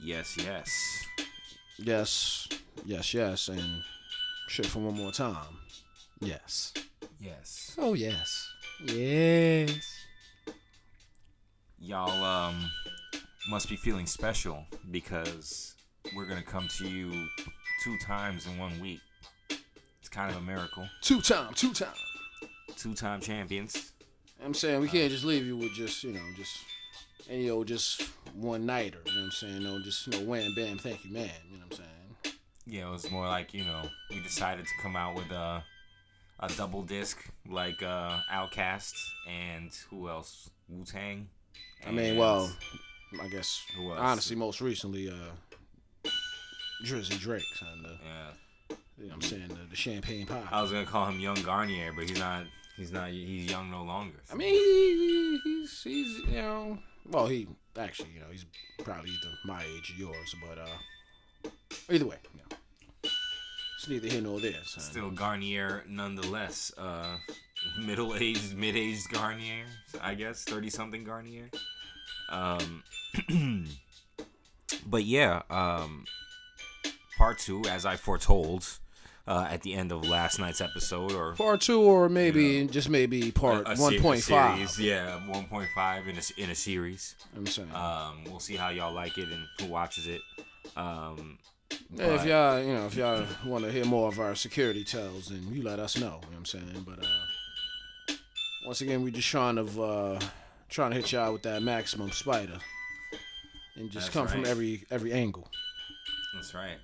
Yes, yes. Yes, and shit for one more time. Yes. Yes. Oh, yes. Yes. Y'all must be feeling special because we're gonna come to you 2 times in 1 week. It's kind of a miracle. Two-time. 2-time champions. I'm saying we can't just leave you with just one nighter. You know what I'm saying? No, just wham bam, thank you, man. You know what I'm saying? Yeah, it was more like, we decided to come out with a double disc like Outkast and who else? Wu-Tang. I mean, well, I guess who else? honestly, most recently, Drizzy Drake, son. Yeah. You know what I'm saying? The champagne pie. I was gonna call him Young Garnier, but he's not. He's young no longer. So. I mean, he's well, he's probably either my age or yours, but either way, it's neither here nor there. Son. Still Garnier, nonetheless. Middle-aged, mid-aged Garnier, I guess, 30-something Garnier. But yeah, part 2, as I foretold. At the end of last night's episode, or part 2, or maybe maybe part 1.5. Yeah, 1.5 in a series. I'm saying. We'll see how y'all like it and who watches it. If y'all want to hear more of our security tales, then you let us know. You know what I'm saying? But once again, we just trying to hit y'all with that maximum spider, and just come from every angle. That's right.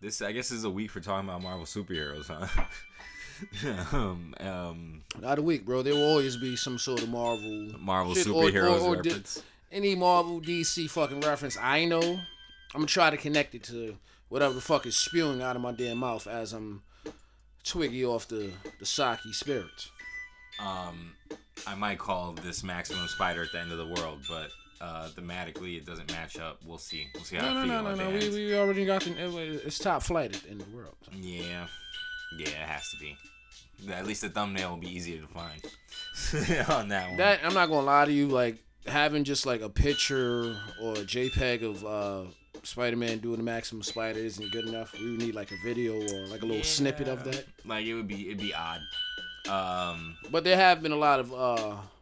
This, I guess, is a week for talking about Marvel superheroes, huh? Not a week, bro. There will always be some sort of Marvel shit, superheroes reference. Any Marvel DC fucking reference I know, I'm gonna try to connect it to whatever the fuck is spewing out of my damn mouth as I'm twiggy off the sake spirits. I might call this Maximum Spider at the end of the world, but thematically it doesn't match up. We'll see. We'll see how it feels. No. We already got it's top flight at the end of the world. So. Yeah, it has to be. At least the thumbnail will be easier to find on that one. That I'm not gonna lie to you, like having just like a picture or a JPEG of Spider-Man doing the Maximum Spider isn't good enough. We would need like a video or like a little snippet of that. Like it'd be odd. But there have been a lot of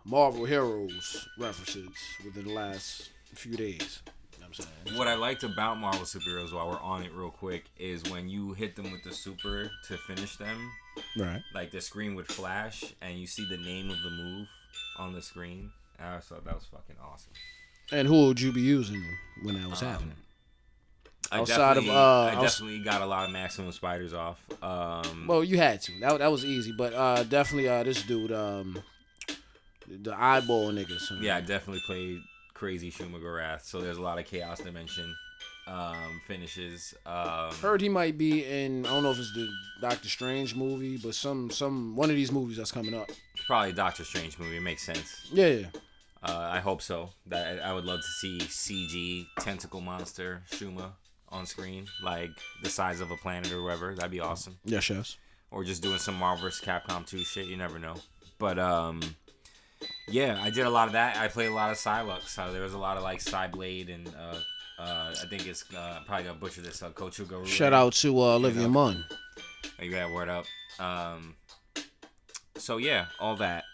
Marvel Heroes references within the last few days. You know what I'm saying? What I liked about Marvel superheroes, while we're on it real quick, is when you hit them with the super to finish them, right? Like the screen would flash and you see the name of the move on the screen. I thought that was fucking awesome. And who would you be using when that was happening? I definitely got a lot of Maximum Spiders off. Well, you had to. That was easy, but definitely this dude, the eyeball niggas. Yeah, I definitely played Crazy Shumagorath, so there's a lot of Chaos Dimension finishes. Heard he might be in, I don't know if it's the Doctor Strange movie, but one of these movies that's coming up. Probably a Doctor Strange movie. It makes sense. Yeah. I hope so. That I would love to see CG tentacle monster Shuma on screen, like the size of a planet or whatever. That'd be awesome. Yes. Or just doing some Marvel vs. Capcom 2 shit. You never know. But yeah, I did a lot of that. I played a lot of Psylux. There was a lot of like Psyblade and I think it's probably gonna butcher this. Kochuga. Shout out to Olivia Munn. You got word up. So yeah, all that.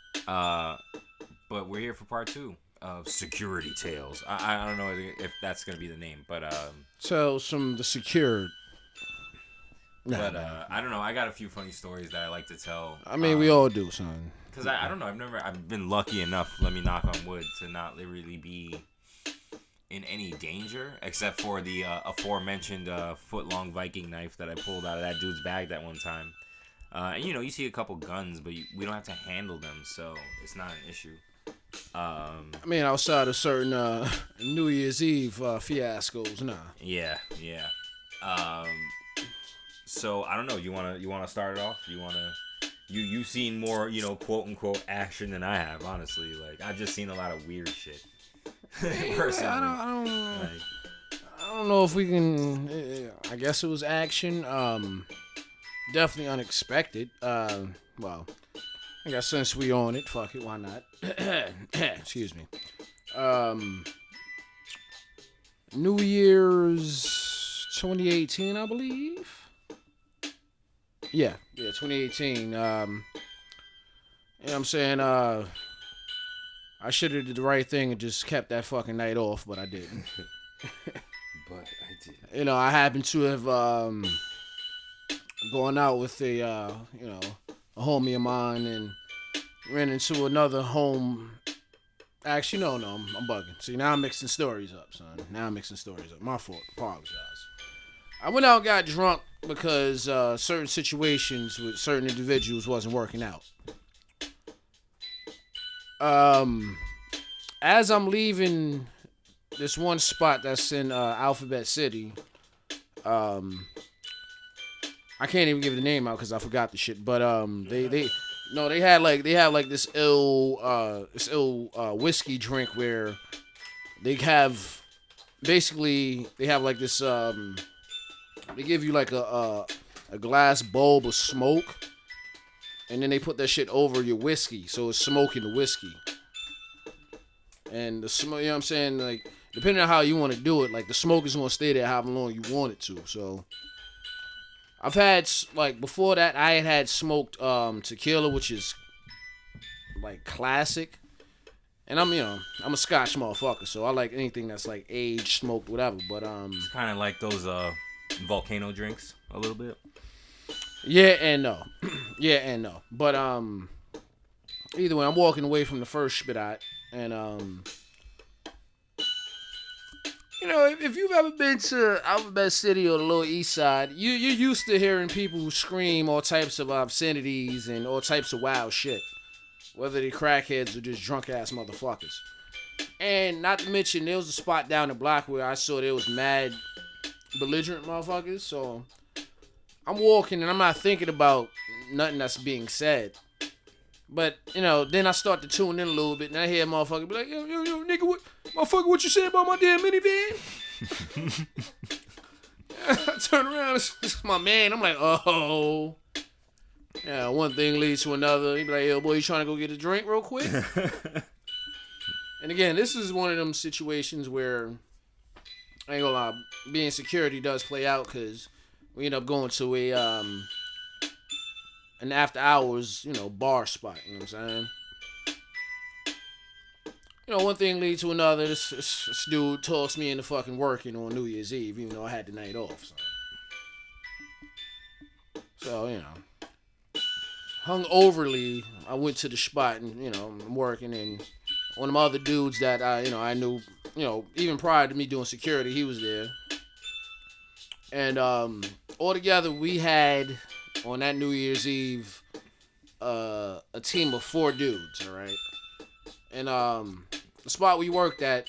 But we're here for part 2 of Security Tales. I don't know if that's gonna be the name, but Tales from the secured. But I don't know. I got a few funny stories that I like to tell. I mean, we all do, son. Cause I don't know. I've been lucky enough. Let me knock on wood to not really be in any danger, except for the aforementioned foot-long Viking knife that I pulled out of that dude's bag that one time. And you see a couple guns, but we don't have to handle them, so it's not an issue. I mean, outside of certain New Year's Eve fiascos, nah. Yeah. So I don't know. You wanna start it off? You've seen more, quote unquote action than I have. Honestly, like I've just seen a lot of weird shit. Personally, I don't know if we can. I guess it was action. Definitely unexpected. Well, I guess since we on it, fuck it, why not? Excuse me. New Year's 2018, I believe. Yeah, 2018. You know what I'm saying? I should have did the right thing and just kept that fucking night off, but I didn't. But I did. You know, I happened to have gone out with a a homie of mine and ran into another home. Actually, no, I'm bugging. See, now I'm mixing stories up, son. My fault. Apologize. I went out and got drunk because certain situations with certain individuals wasn't working out. As I'm leaving this one spot that's in Alphabet City, I can't even give the name out because I forgot the shit. But they had like this ill whiskey drink where they have like this they give you like a glass bulb of smoke, and then they put that shit over your whiskey, so it's smoking the whiskey. And the smoke, you know what I'm saying? Like, depending on how you want to do it, like the smoke is gonna stay there however long you want it to. So I've had, like, before that I had smoked tequila, which is like classic. And I'm a Scotch motherfucker, so I like anything that's like aged, smoked, whatever. But it's kind of like those volcano drinks a little bit. Yeah and no. But either way, I'm walking away from the first spit out, and if you've ever been to Alphabet City or the Lower East Side, you're used to hearing people who scream all types of obscenities and all types of wild shit, whether they crackheads or just drunk ass motherfuckers. And not to mention, there was a spot down the block where I saw there was mad belligerent motherfuckers. So I'm walking and I'm not thinking about nothing that's being said. But, then I start to tune in a little bit, and I hear a motherfucker be like, yo, nigga, what you say about my damn minivan? I turn around, it's my man. I'm like, oh. Yeah, one thing leads to another. He be like, yo, boy, you trying to go get a drink real quick? And again, this is one of them situations where, I ain't gonna lie, being security does play out, because we end up going to an after hours, bar spot, you know what I'm saying? One thing leads to another. This dude talks me into fucking working on New Year's Eve, even though I had the night off. So hung overly, I went to the spot and, I'm working, and one of my other dudes that I knew, even prior to me doing security, he was there. And altogether we had, on that New Year's Eve, a team of 4 dudes, all right? And the spot we worked at,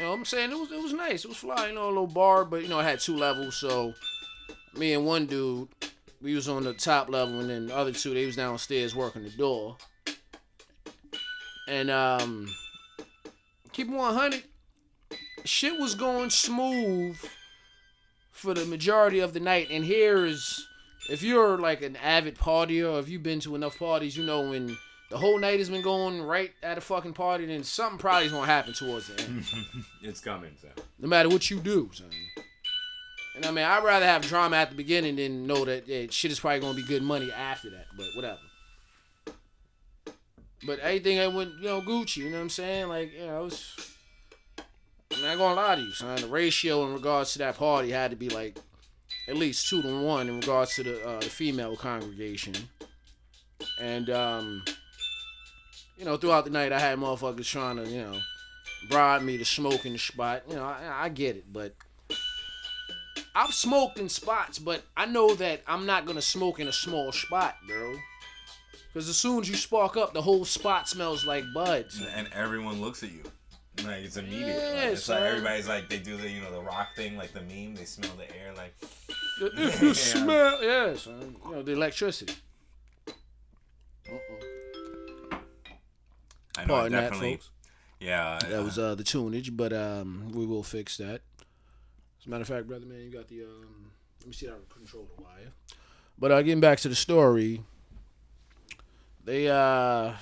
I'm saying, it was nice. It was fly, a little bar, but it had 2 levels. So me and one dude, we was on the top level, and then the other 2, they was downstairs working the door. And keep 100, shit was going smooth for the majority of the night. And here's, if you're like an avid partier, or if you've been to enough parties, when the whole night has been going right at a fucking party, then something probably is gonna happen towards the end. It's coming, son. No matter what you do, son. And I mean, I'd rather have drama at the beginning than know that shit is probably gonna be good money after that. But whatever. But everything I went, Gucci. You know what I'm saying? Like, it was. I'm not gonna lie to you, son. The ratio in regards to that party had to be like at least 2 to 1 in regards to the female congregation. And throughout the night I had motherfuckers trying to, bribe me to smoke in the spot. I get it, but I've smoked in spots, but I know that I'm not gonna smoke in a small spot, bro. Because as soon as you spark up, the whole spot smells like buds. And everyone looks at you. Like, it's immediate. Yeah, like, it's like everybody's like, they do the, the rock thing, like the meme. They smell the air, like. If you smell, yes, the electricity. I know, Pardon definitely. That, folks. Yeah. That was the tunage, but we will fix that. As a matter of fact, brother, man, you got the let me see how to control the wire. But getting back to the story, they were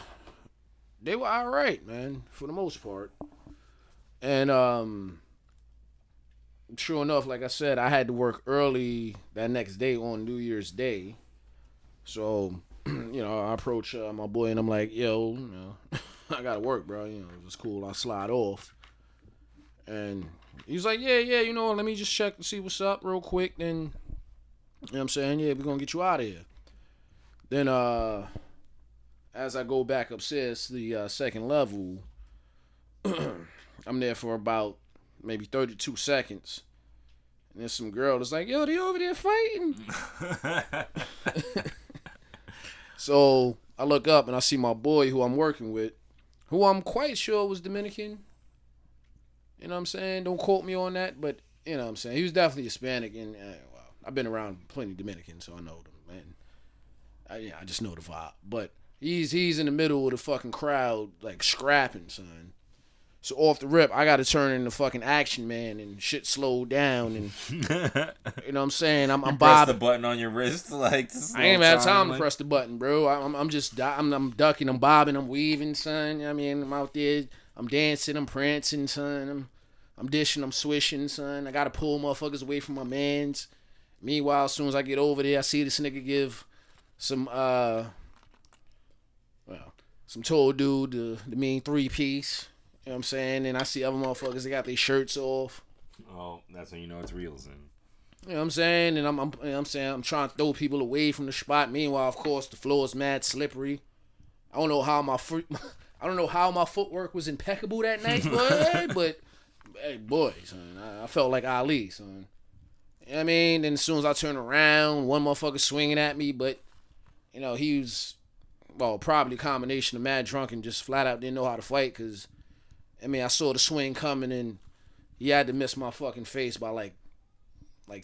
all right, man, for the most part. And sure enough, like I said, I had to work early that next day on New Year's Day. So, I approach my boy and I'm like, yo, I gotta work, bro. It's cool. I'll slide off. And he's like, yeah, let me just check and see what's up real quick. Then, what I'm saying? Yeah, we're gonna get you out of here. Then, as I go back upstairs to the second level, I'm there for about maybe 32 seconds. And there's some girl that's like, yo, they over there fighting. So I look up and I see my boy who I'm working with, who I'm quite sure was Dominican. You know what I'm saying? Don't quote me on that, but you know what I'm saying? He was definitely Hispanic. And, well, I've been around plenty of Dominicans, so I know them, man. I just know the vibe. But he's in the middle of the fucking crowd, like, scrapping, son. So off the rip, I got to turn into fucking action man and shit slowed down and you know what I'm saying? I'm bobbing. Press the button on your wrist like to slow I ain't even had time like... to press the button, bro. I'm just I'm ducking, I'm bobbing, I'm weaving, son. I mean, I'm out there, I'm dancing, I'm prancing, son. I'm dishing, I'm swishing, son. I got to pull motherfuckers away from my mans. Meanwhile, as soon as I get over there, I see this nigga give some some tall dude the mean 3-piece. You know what I'm saying? And I see other motherfuckers, they got their shirts off. Oh, that's when you know it's real, then. You know what I'm saying? And I'm trying to throw people away from the spot. Meanwhile, of course, the floor is mad slippery. I don't know how my footwork was impeccable that night, boy. But hey, boy, son, I felt like Ali, son. You know what I mean? Then as soon as I turn around, one motherfucker swinging at me, but he was, well, probably a combination of mad drunk and just flat out didn't know how to fight, because I saw the swing coming and he had to miss my fucking face by like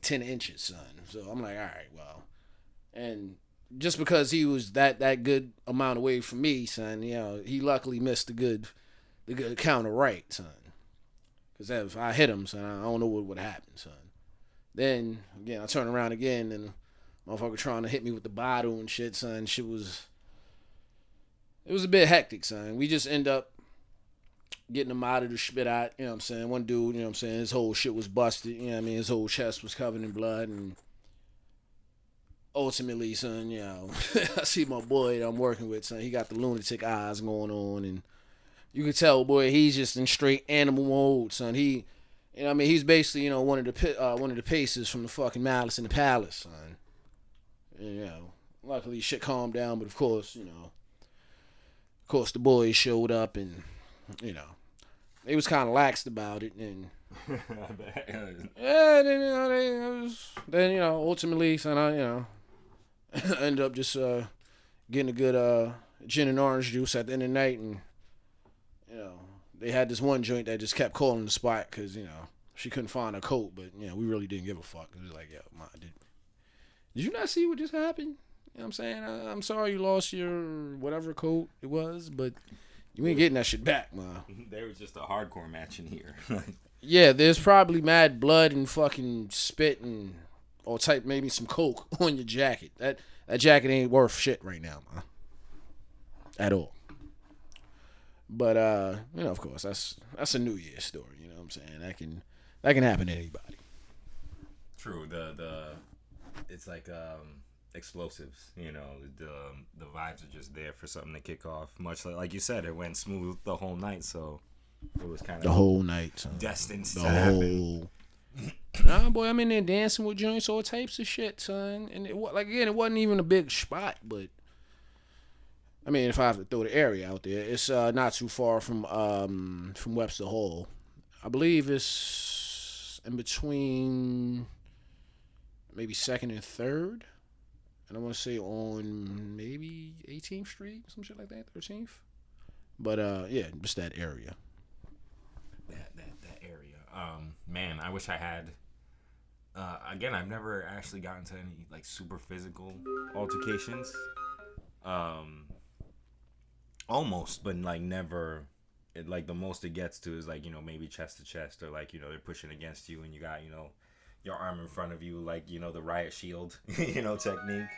10 inches, son. So I'm like, all right, well. And just because he was that good amount away from me, son, he luckily missed the good counter right, son. Because if I hit him, son, I don't know what would happen, son. Then, again, I turn around again and motherfucker trying to hit me with the bottle and shit, son. It was a bit hectic, son. We just end up getting him out of the spit out, you know what I'm saying? One dude, you know what I'm saying, his whole shit was busted, you know what I mean? His whole chest was covered in blood, and ultimately, son, I see my boy that I'm working with, son, he got the lunatic eyes going on, and you can tell, boy, he's just in straight animal mode, son. He, he's basically, one of the paces from the fucking Malice in the Palace, son. And, luckily shit calmed down, but of course, the boys showed up and, they was kind of laxed about it, and yeah, then ultimately, son, I ended up just getting a good gin and orange juice at the end of the night, and they had this one joint that just kept calling the spot because she couldn't find a coat, but we really didn't give a fuck. It was like, did you not see what just happened? You know what I'm saying? I'm sorry you lost your whatever coat it was, but you ain't getting that shit back, man. There was just a hardcore match in here. Yeah, there's probably mad blood and fucking spit and or type maybe some coke on your jacket. That jacket ain't worth shit right now, man. At all. But of course, that's a New Year's story. You know what I'm saying? That can happen to anybody. True. It's like explosives. The vibes are just there for something to kick off. Much like you said, it went smooth the whole night, so it was kind of the whole night, son. Destined to happen. Nah, boy, I'm in there dancing with joints, all types of shit, son. And it wasn't even a big spot, but if I have to throw the area out there, it's not too far from Webster Hall. I believe it's in between maybe 2nd and 3rd. And I want to say on maybe 18th Street, some shit like that, 13th. But yeah, just that area. That area. Man, I wish I had. Again, I've never actually gotten to any like super physical altercations. Almost, but like never. Like the most it gets to is like maybe chest to chest, or like they're pushing against you and you got your arm in front of you, like the riot shield technique.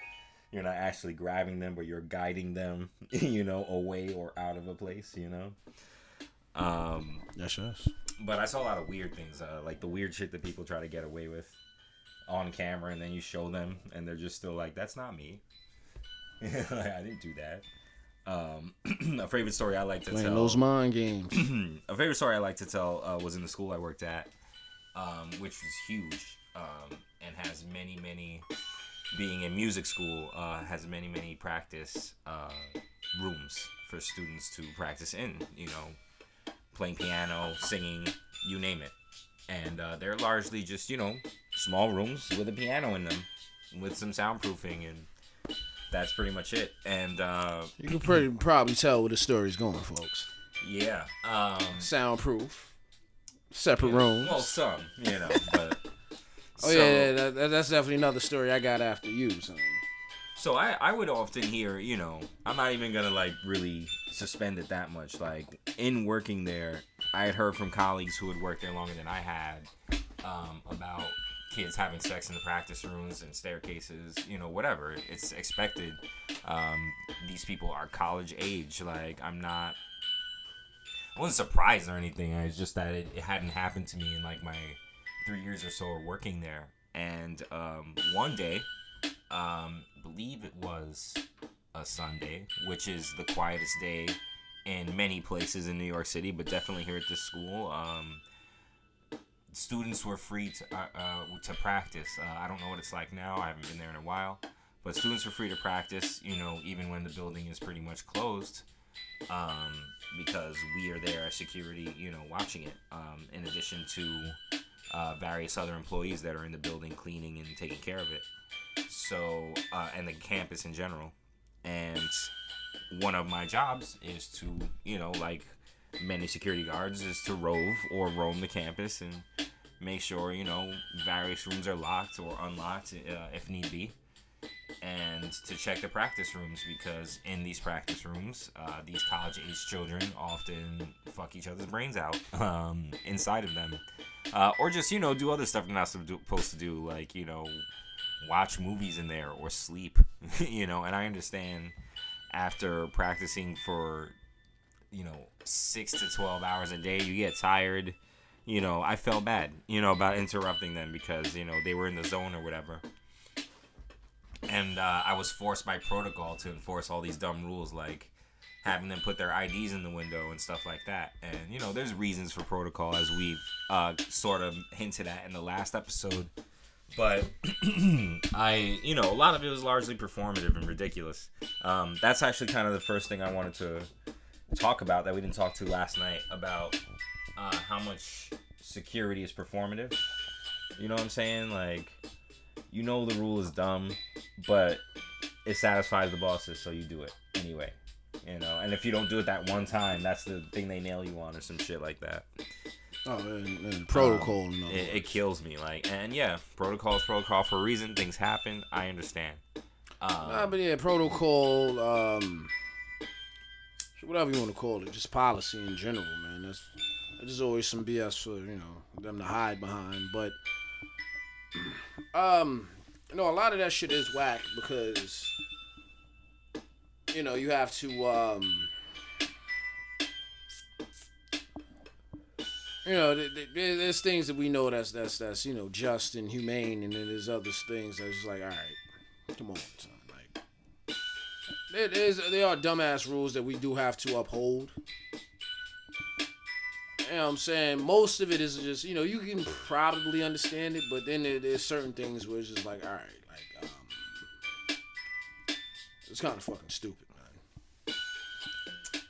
You're not actually grabbing them, but you're guiding them away or out of a place. Yes. But I saw a lot of weird things, like the weird shit that people try to get away with on camera, and then you show them, and they're just still like, "That's not me. Like, I didn't do that." A favorite story I like to Playing tell. those mind games. A favorite story I like to tell was in the school I worked at, which was huge, and has many, being in music school, has many practice rooms for students to practice in. You know, playing piano, singing, you name it. And they're largely just, you know, small rooms with a piano in them, with some soundproofing, and that's pretty much it. And you can probably tell where the story's going, folks. Yeah. Soundproof. Separate rooms. Well, some, you know, but. Oh, so, yeah, that's definitely another story I got after you, son. So I would often hear, you know, I'm not even going to, like, really suspend it that much. Like, in working there, I had heard from colleagues who had worked there longer than I had about kids having sex in the practice rooms and staircases, you know, whatever. It's expected. These people are college age. Like, I wasn't surprised or anything. It's just that it hadn't happened to me in, like, my 3 years or so of working there. And one day, believe it was a Sunday, which is the quietest day in many places in New York City, but definitely here at this school, students were free to practice. I don't know what it's like now. I haven't been there in a while, but students were free to practice, you know, even when the building is pretty much closed, because we are there as security, you know, watching it, in addition to various other employees that are in the building cleaning and taking care of it. So, and the campus in general. And one of my jobs is to, you know, like many security guards, is to rove or roam the campus and make sure, you know, various rooms are locked or unlocked if need be. And to check the practice rooms, because in these practice rooms, these college-age children often fuck each other's brains out inside of them. Or just, you know, do other stuff they're not supposed to do, like, you know, watch movies in there or sleep, you know. And I understand after practicing for, you know, 6 to 12 hours a day, you get tired. You know, I felt bad, you know, about interrupting them because, you know, they were in the zone or whatever. And I was forced by protocol to enforce all these dumb rules, like having them put their IDs in the window and stuff like that. And, you know, there's reasons for protocol, as we've sort of hinted at in the last episode. But you know, a lot of it was largely performative and ridiculous. That's actually kind of the first thing I wanted to talk about that we didn't talk to last night, about how much security is performative. You know what I'm saying? Like, you know the rule is dumb, but it satisfies the bosses, so you do it anyway. You know, and if you don't do it that one time, that's the thing they nail you on or some shit like that. Oh, and protocol. It kills me. Like, and yeah, protocol is protocol for a reason. Things happen. I understand. But yeah, protocol, whatever you want to call it, just policy in general, man. That's just always some BS for, you know, them to hide behind. But you know, a lot of that shit is whack because, you know, you have to, you know, there's things that we know that's you know, just and humane, and then there's other things that's just like, all right, come on, son. Like, there are dumbass rules that we do have to uphold. You know what I'm saying? Most of it is just, you know, you can probably understand it, but then there's certain things where it's just like, all right, like, it's kind of fucking stupid, man.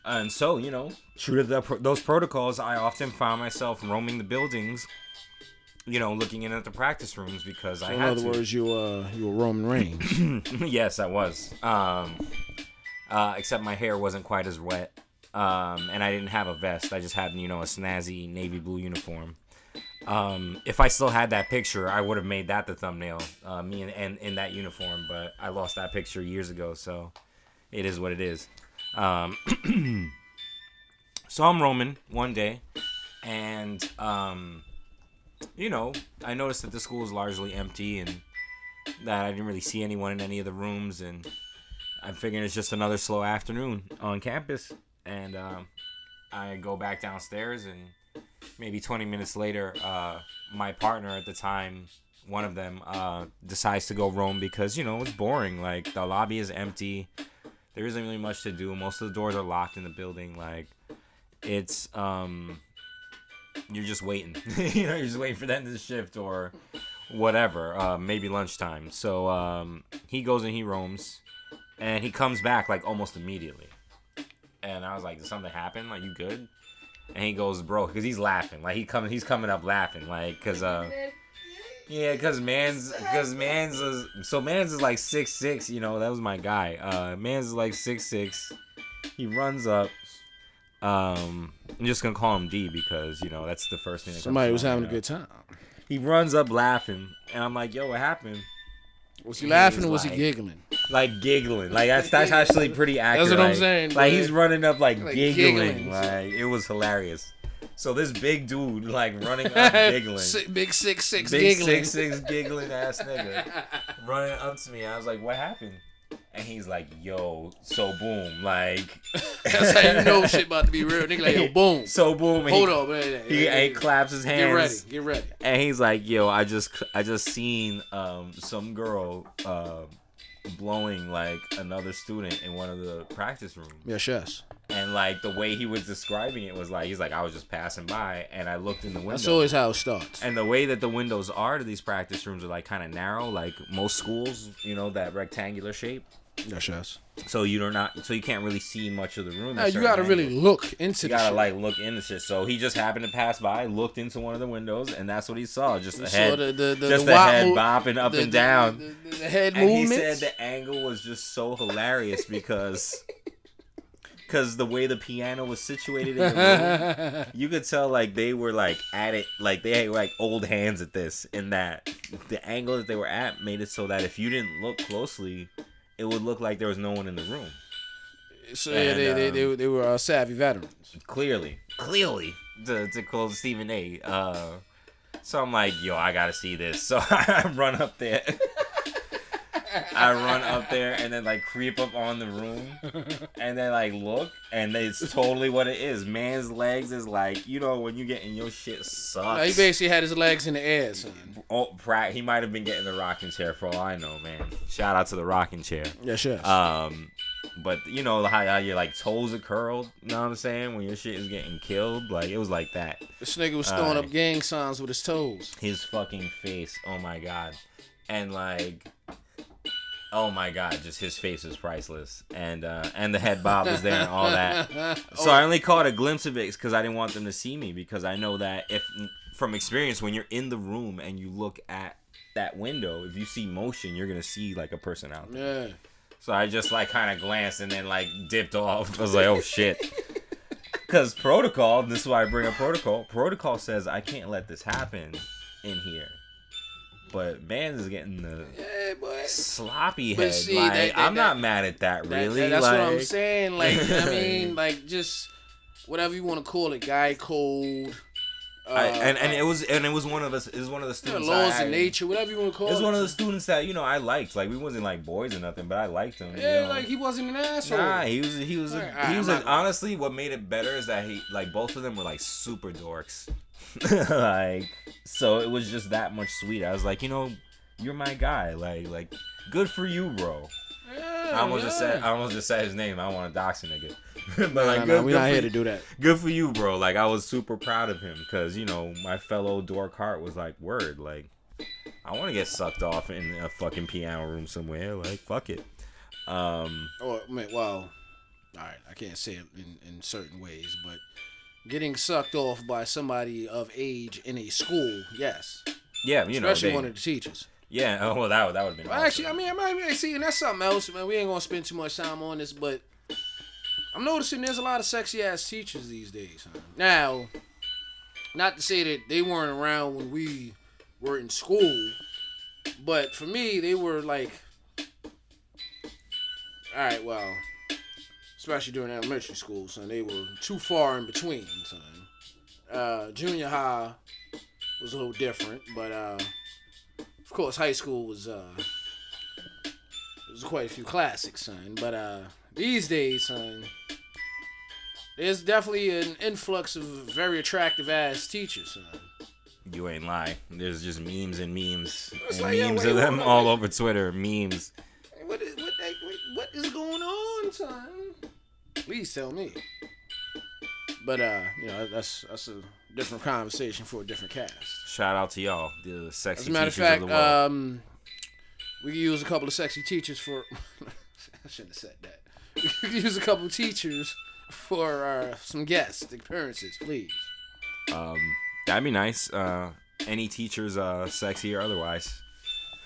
And so, you know, true to those protocols, I often found myself roaming the buildings, you know, looking in at the practice rooms because I had to. In other words, you were Roman Reigns. Yes, I was. Except my hair wasn't quite as wet. And I didn't have a vest. I just had, you know, a snazzy navy blue uniform. If I still had that picture, I would have made that the thumbnail, me in that uniform. But I lost that picture years ago, so it is what it is. So I'm roaming one day, and you know, I noticed that the school is largely empty, and that I didn't really see anyone in any of the rooms, and I'm figuring it's just another slow afternoon on campus. And I go back downstairs and maybe 20 minutes later, my partner at the time, one of them, decides to go roam because, it's boring. Like, the lobby is empty. There isn't really much to do. Most of the doors are locked in the building. Like, it's, you're just waiting. You're just waiting for the end of the shift or whatever. Maybe lunchtime. So, he goes and he roams. And he comes back, like, almost immediately. And I was like, did something happen? Like, you good? And he goes, bro, because he's laughing. Like, he's coming up laughing. Like, because, because Mans is like 6'6", that was my guy. Mans is like 6'6". He runs up. I'm just going to call him D because, that's the first thing that somebody comes was to mind, having a good time. He runs up laughing. And I'm like, yo, what happened? Was he laughing or was he giggling? Like giggling. Like that's actually pretty accurate. That's what I'm saying. Like he's running up like giggling. giggling. Like it was hilarious. So this big dude like running up giggling. Big 6'6" big giggling. 6'6" giggling ass nigga. Running up to me. I was like, what happened? And he's like, yo, so boom. Like that's how you know shit about to be real. Nigga like, yo, boom. So boom. Hold up, man. He claps his hands. Get ready. And he's like, yo, I just seen some girl blowing like another student in one of the practice rooms. Yes. And like the way he was describing it was like, he's like, I was just passing by and I looked in the window. That's always how it starts. And the way that the windows are to these practice rooms are like kind of narrow, like most schools, that rectangular shape. Yes. So you can't really see much of the room. No, you gotta really look into. You gotta like look into shit. So he just happened to pass by, looked into one of the windows, and that's what he saw. Just a head, the head bopping up and down. The head and movement. He said the angle was just so hilarious because the way the piano was situated in the room, you could tell like they were like at it, like they had like old hands at this. And that the angle that they were at made it so that if you didn't look closely, it would look like there was no one in the room. So they were savvy veterans. Clearly, to quote Stephen A. So I'm like, yo, I gotta see this. So I run up there. And then like creep up on the room and then like look and it's totally what it is. Man's legs is like, when you getting your shit sucks. No, he basically had his legs in the air, son. Oh, he might have been getting the rocking chair for all I know, man. Shout out to the rocking chair. Yes. But you know how your like toes are curled, you know what I'm saying? When your shit is getting killed, like it was like that. This nigga was throwing up gang signs with his toes. His fucking face, oh my god. And like, oh my god, just his face is priceless. And the head bob was there and all that. So I only caught a glimpse of it because I didn't want them to see me, because I know that if from experience, when you're in the room and you look at that window, if you see motion, you're gonna see like a person out there. Yeah. So I just like kind of glanced and then like dipped off. I was like, oh shit. Because protocol, this is why I bring up protocol. Protocol says I can't let this happen in here. But Vans is getting the sloppy head. See, like, I'm not mad at that, really. That's like, what I'm saying. Like, I mean, like, just whatever you want to call it, guy code. It was one of the students. Laws of nature, whatever you want to call it. It was one of the students that I liked. Like, we wasn't like boys or nothing, but I liked him. Yeah, like he wasn't an asshole. Nah, he was honestly, what made it better is that he like both of them were like super dorks. Like, so it was just that much sweeter. I was like, you're my guy. Like good for you, bro. Yeah, I almost just said his name. I don't want to dox a nigga. But like, we're not here to do that. Good for you, bro. Like, I was super proud of him because my fellow dork heart was like, word. Like, I want to get sucked off in a fucking piano room somewhere. Like, fuck it. All right, I can't say it in certain ways, but getting sucked off by somebody of age in a school, yes. Yeah, especially one of the teachers. Yeah, oh, well, that would have been awesome. Actually, I mean, see, and that's something else, man. We ain't gonna spend too much time on this, but I'm noticing there's a lot of sexy ass teachers these days. Huh? Now, not to say that they weren't around when we were in school, but for me, they were like, all right, well, especially during elementary school, son, they were too far in between, son. Junior high was a little different, but of course, high school was quite a few classics, son. But these days, son, there's definitely an influx of very attractive ass teachers, son. You ain't lie. There's just memes and memes It's and like, yo, memes wait, of them hold on, all wait. over Twitter. Memes. What is going on, son? Please tell me. But that's a different conversation for a different cast. Shout out to y'all, the sexy As a matter of teachers fact, of the world. we could use a couple of sexy teachers for. I shouldn't have said that. We could use a couple of teachers for some guest appearances, please. That'd be nice. Any teachers, sexy or otherwise.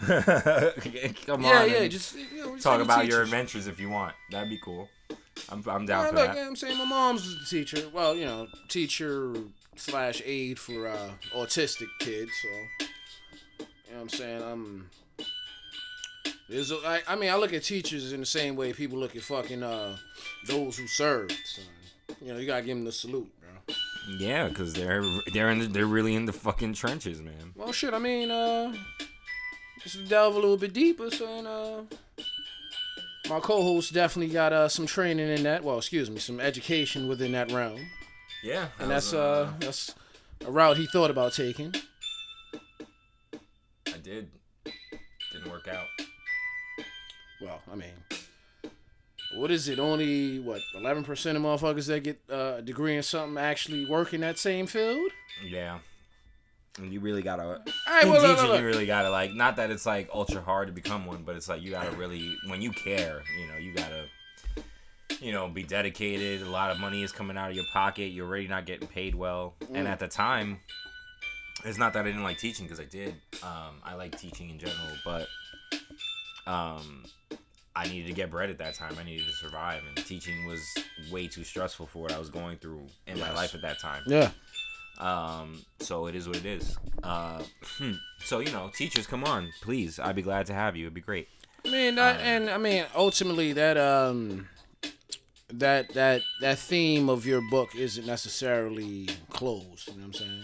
Come on. Yeah, just talk about your teachers. adventures if you want. That'd be cool. I'm down for Look, that. I'm saying my mom's a teacher. Well, teacher / aide for autistic kids. So, you know what I'm saying? I look at teachers in the same way people look at fucking those who served. Son. You gotta give them the salute, bro. Yeah, because they're really in the fucking trenches, man. Well, shit. I mean, just to delve a little bit deeper, son. My co-host definitely got some training in that. Well, excuse me, some education within that realm. Yeah, And that's a route he thought about taking. I did. Didn't work out. Well, I mean, what is it? Only 11% of motherfuckers that get a degree in something actually work in that same field? Yeah. And you really gotta. All right, well, teaching, look. you really gotta not that it's like ultra hard to become one, but it's like you gotta really, when you care, you gotta, be dedicated. A lot of money is coming out of your pocket. You're already not getting paid well, and at the time, it's not that I didn't like teaching because I did. I like teaching in general, but I needed to get bread at that time. I needed to survive, and teaching was way too stressful for what I was going through in my life at that time. Yeah. So it is what it is. So teachers, come on, please. I'd be glad to have you. It'd be great. I mean, ultimately that theme of your book isn't necessarily closed. You know what I'm saying?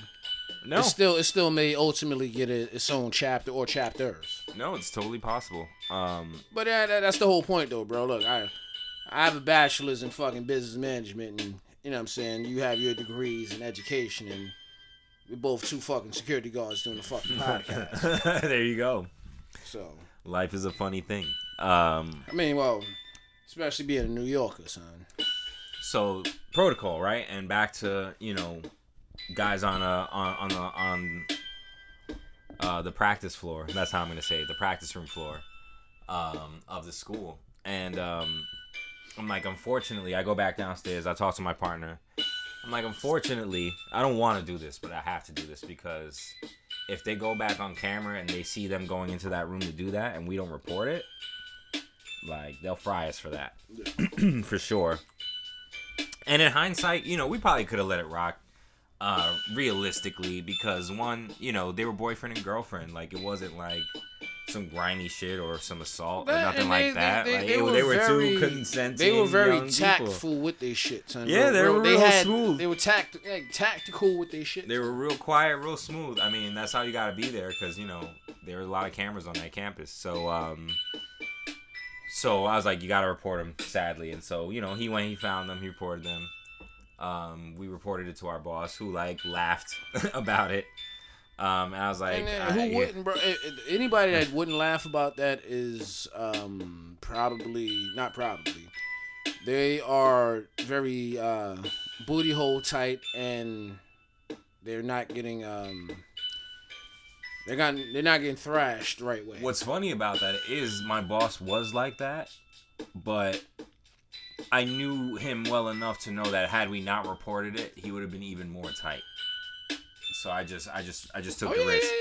No, it still may ultimately get its own chapter or chapters. No, it's totally possible. But that's the whole point, though, bro. Look, I have a bachelor's in fucking business management, and you know what I'm saying, you have your degrees in education, and we're both two fucking security guards doing the fucking podcast. There you go. So life is a funny thing. I mean, well, especially being a New Yorker, son. So protocol, right? And back to guys on the practice floor. That's how I'm gonna say it, the practice room floor of the school. And I'm like, unfortunately, I go back downstairs. I talk to my partner. I'm like, unfortunately, I don't want to do this, but I have to do this because if they go back on camera and they see them going into that room to do that and we don't report it, like, they'll fry us for that. For sure. And in hindsight, we probably could have let it rock. Realistically, because one, they were boyfriend and girlfriend. Like, it wasn't like some grimy shit or some assault or nothing like that. They were two consenting. They were very young tactful people. with their shit, son. Yeah, they were real smooth. They were tactical with their shit. They were real quiet, real smooth. I mean, that's how you gotta be there, because there were a lot of cameras on that campus. So I was like, you gotta report them, sadly. And so he went, he found them, he reported them. We reported it to our boss, who laughed about it. And I was like, who wouldn't, bro? Anybody that wouldn't laugh about that is they are very booty hole tight, and they're not getting they're not getting thrashed the right way. What's funny about that is my boss was like that, but I knew him well enough to know that had we not reported it, he would have been even more tight. So I just took the risk.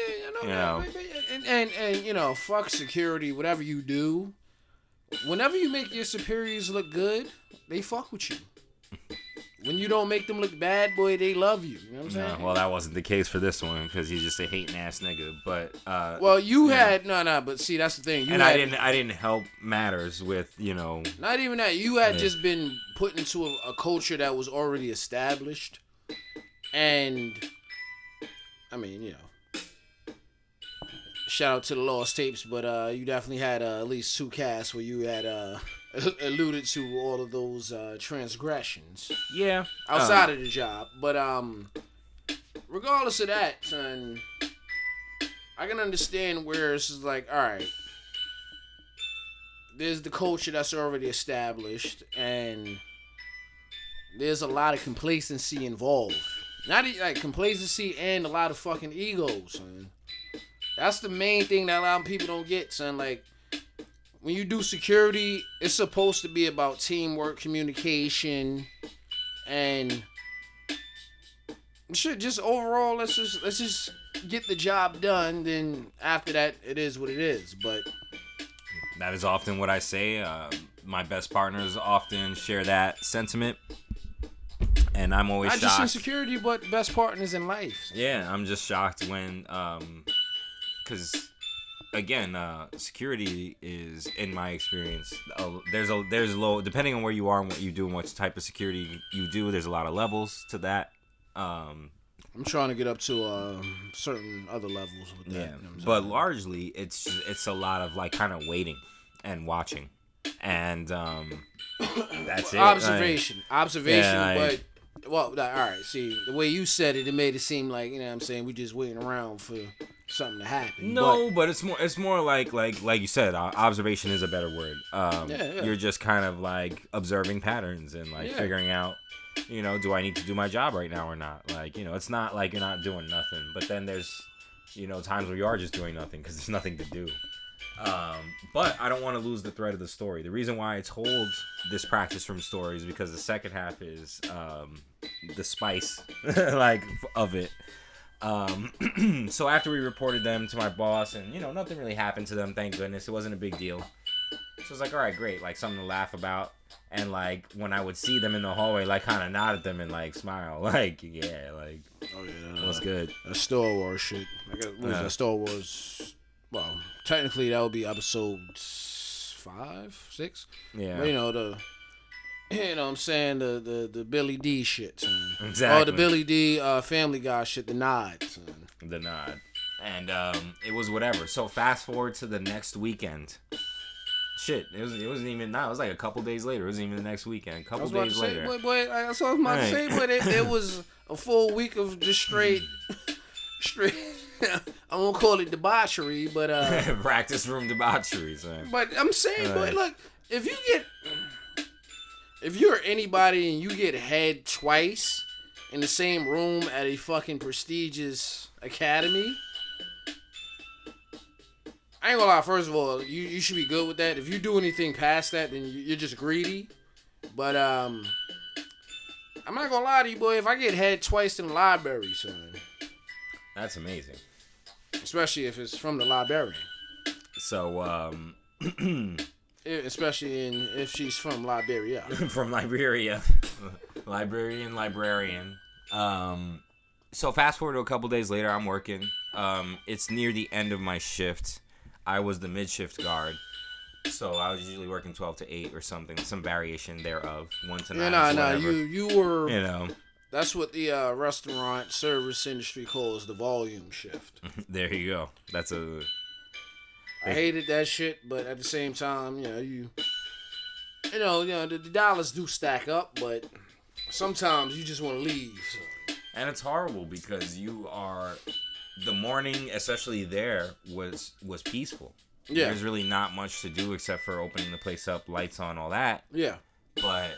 And fuck security. Whatever you do, whenever you make your superiors look good, they fuck with you. When you don't make them look bad, boy, they love you. You know what I'm saying? Well, that wasn't the case for this one, because he's just a hating ass nigga. But well, you had but see, that's the thing. I didn't help matters with Not even that. You had just been put into a culture that was already established, and I mean, shout out to the Lost Tapes, but you definitely had at least two casts where you had alluded to all of those transgressions. Yeah. Outside of the job. But regardless of that, son, I can understand where it's just like, all right, there's the culture that's already established, and there's a lot of complacency involved. Not like complacency and a lot of fucking ego, son. That's the main thing that a lot of people don't get, son. Like, when you do security, it's supposed to be about teamwork, communication, and shit. Just overall, let's just get the job done. Then after that, it is what it is. But that is often what I say. My best partners often share that sentiment, and I'm always shocked. Not just in security, but best partners in life. Yeah, I'm just shocked when, because again, security is, in my experience, there's low, depending on where you are and what you do and what type of security you do, there's a lot of levels to that. I'm trying to get up to certain other levels with that. Yeah, you know what I'm but saying? largely it's a lot of like kind of waiting and watching, and that's it. Observation, yeah, but. Well, all right. See, the way you said it, it made it seem like, you know what I'm saying, we just waiting around for something to happen. No, but it's more like you said, observation is a better word. You're just kind of like observing patterns and like figuring out, do I need to do my job right now or not? Like, it's not like you're not doing nothing, but then there's, times where you are just doing nothing because there's nothing to do. But I don't want to lose the thread of the story. The reason why I told this practice room story is because the second half is the spice of it. So after we reported them to my boss, and nothing really happened to them, thank goodness. It wasn't a big deal. So it's like, all right, great, like something to laugh about. And like when I would see them in the hallway, like kind of nod at them and like smile, like what's good? That's Star Wars shit. What is that? Star Wars. Well, technically that would be episode 5, 6. Yeah. But what I'm saying, the Billy D shit, son. Exactly. Oh, the Billy D Family Guy shit, the nod, son. The nod. And it was whatever. So fast forward to the next weekend. Shit, it wasn't even now. It was like a couple days later. It wasn't even the next weekend. A couple days later. That's what I was about to say. But it was a full week of just straight. I won't call it debauchery, but practice room debauchery, son. But I'm saying, but look, if you're anybody and you get head twice in the same room at a fucking prestigious academy, I ain't gonna lie. First of all, you should be good with that. If you do anything past that, then you're just greedy. But I'm not gonna lie to you, boy. If I get head twice in the library, son, that's amazing. Especially if it's from the librarian. So, especially if she's from Liberia. From Liberia. Librarian. So fast forward to a couple days later, I'm working. It's near the end of my shift. I was the mid-shift guard. So I was usually working 12 to 8 or something, some variation thereof. 1 to 9. No, you were... That's what the restaurant service industry calls the volume shift. There you go. I hated that shit, but at the same time, the dollars do stack up, but sometimes you just want to leave. So. And it's horrible because the morning, especially there, was peaceful. Yeah. There's really not much to do except for opening the place up, lights on, all that. Yeah. But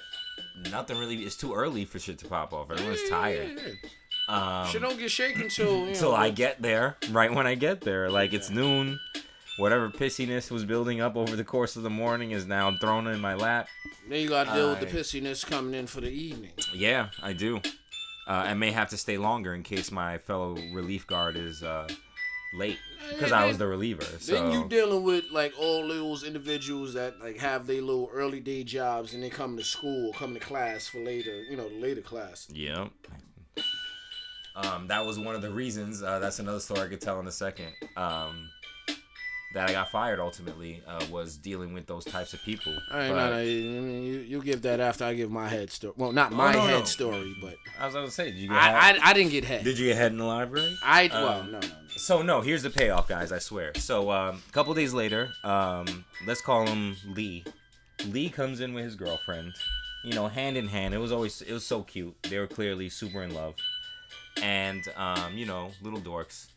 nothing really. It's too early for shit to pop off. Everyone's tired. Shit don't get shaken till I get there. Right when I get there, it's noon. Whatever pissiness was building up over the course of the morning is now thrown in my lap. Then you got to deal with the pissiness coming in for the evening. Yeah, I do. I may have to stay longer in case my fellow relief guard is late because I was the reliever. So. Then you dealing with all those individuals that have their little early day jobs and they come to school, come to class for later, the later class. Yep. That was one of the reasons. That's another story I could tell in a second. That I got fired ultimately was dealing with those types of people. All right, no, you give that after I give my head story. Well, not my head story, but I was going to say, did you get head? I didn't get head. Did you get head in the library? No. So no, here's the payoff, guys. I swear. So a couple days later, let's call him Lee. Lee comes in with his girlfriend, hand in hand. It was so cute. They were clearly super in love, and little dorks.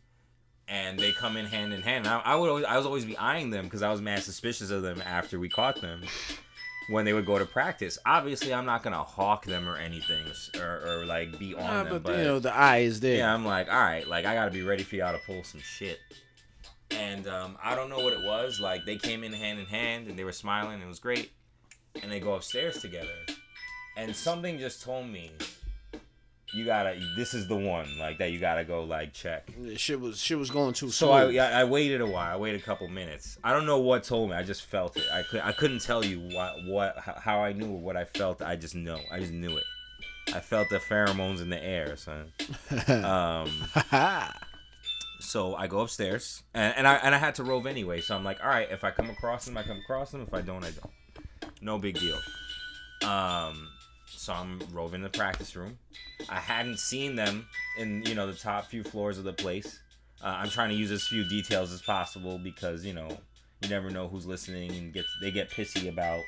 And they come in hand. And I was always be eyeing them because I was mad suspicious of them after we caught them when they would go to practice. Obviously, I'm not gonna hawk them or anything or like be on them. But the eye is there. Yeah, I'm like, all right, like I gotta be ready for y'all to pull some shit. And I don't know what it was. Like they came in hand and they were smiling. It was great. And they go upstairs together. And something just told me, this is the one, like that you gotta go like check. Shit was going too slow. So I waited a while. I waited a couple minutes. I don't know what told me. I just felt it. I couldn't tell you how I knew or what I felt. I just knew it. I felt the pheromones in the air, son. So I go upstairs and I had to rove anyway. So I'm like, all right, if I come across them, I come across them. If I don't, I don't. No big deal. So I'm roving the practice room. I hadn't seen them in, the top few floors of the place. I'm trying to use as few details as possible because, you never know who's listening and they get pissy about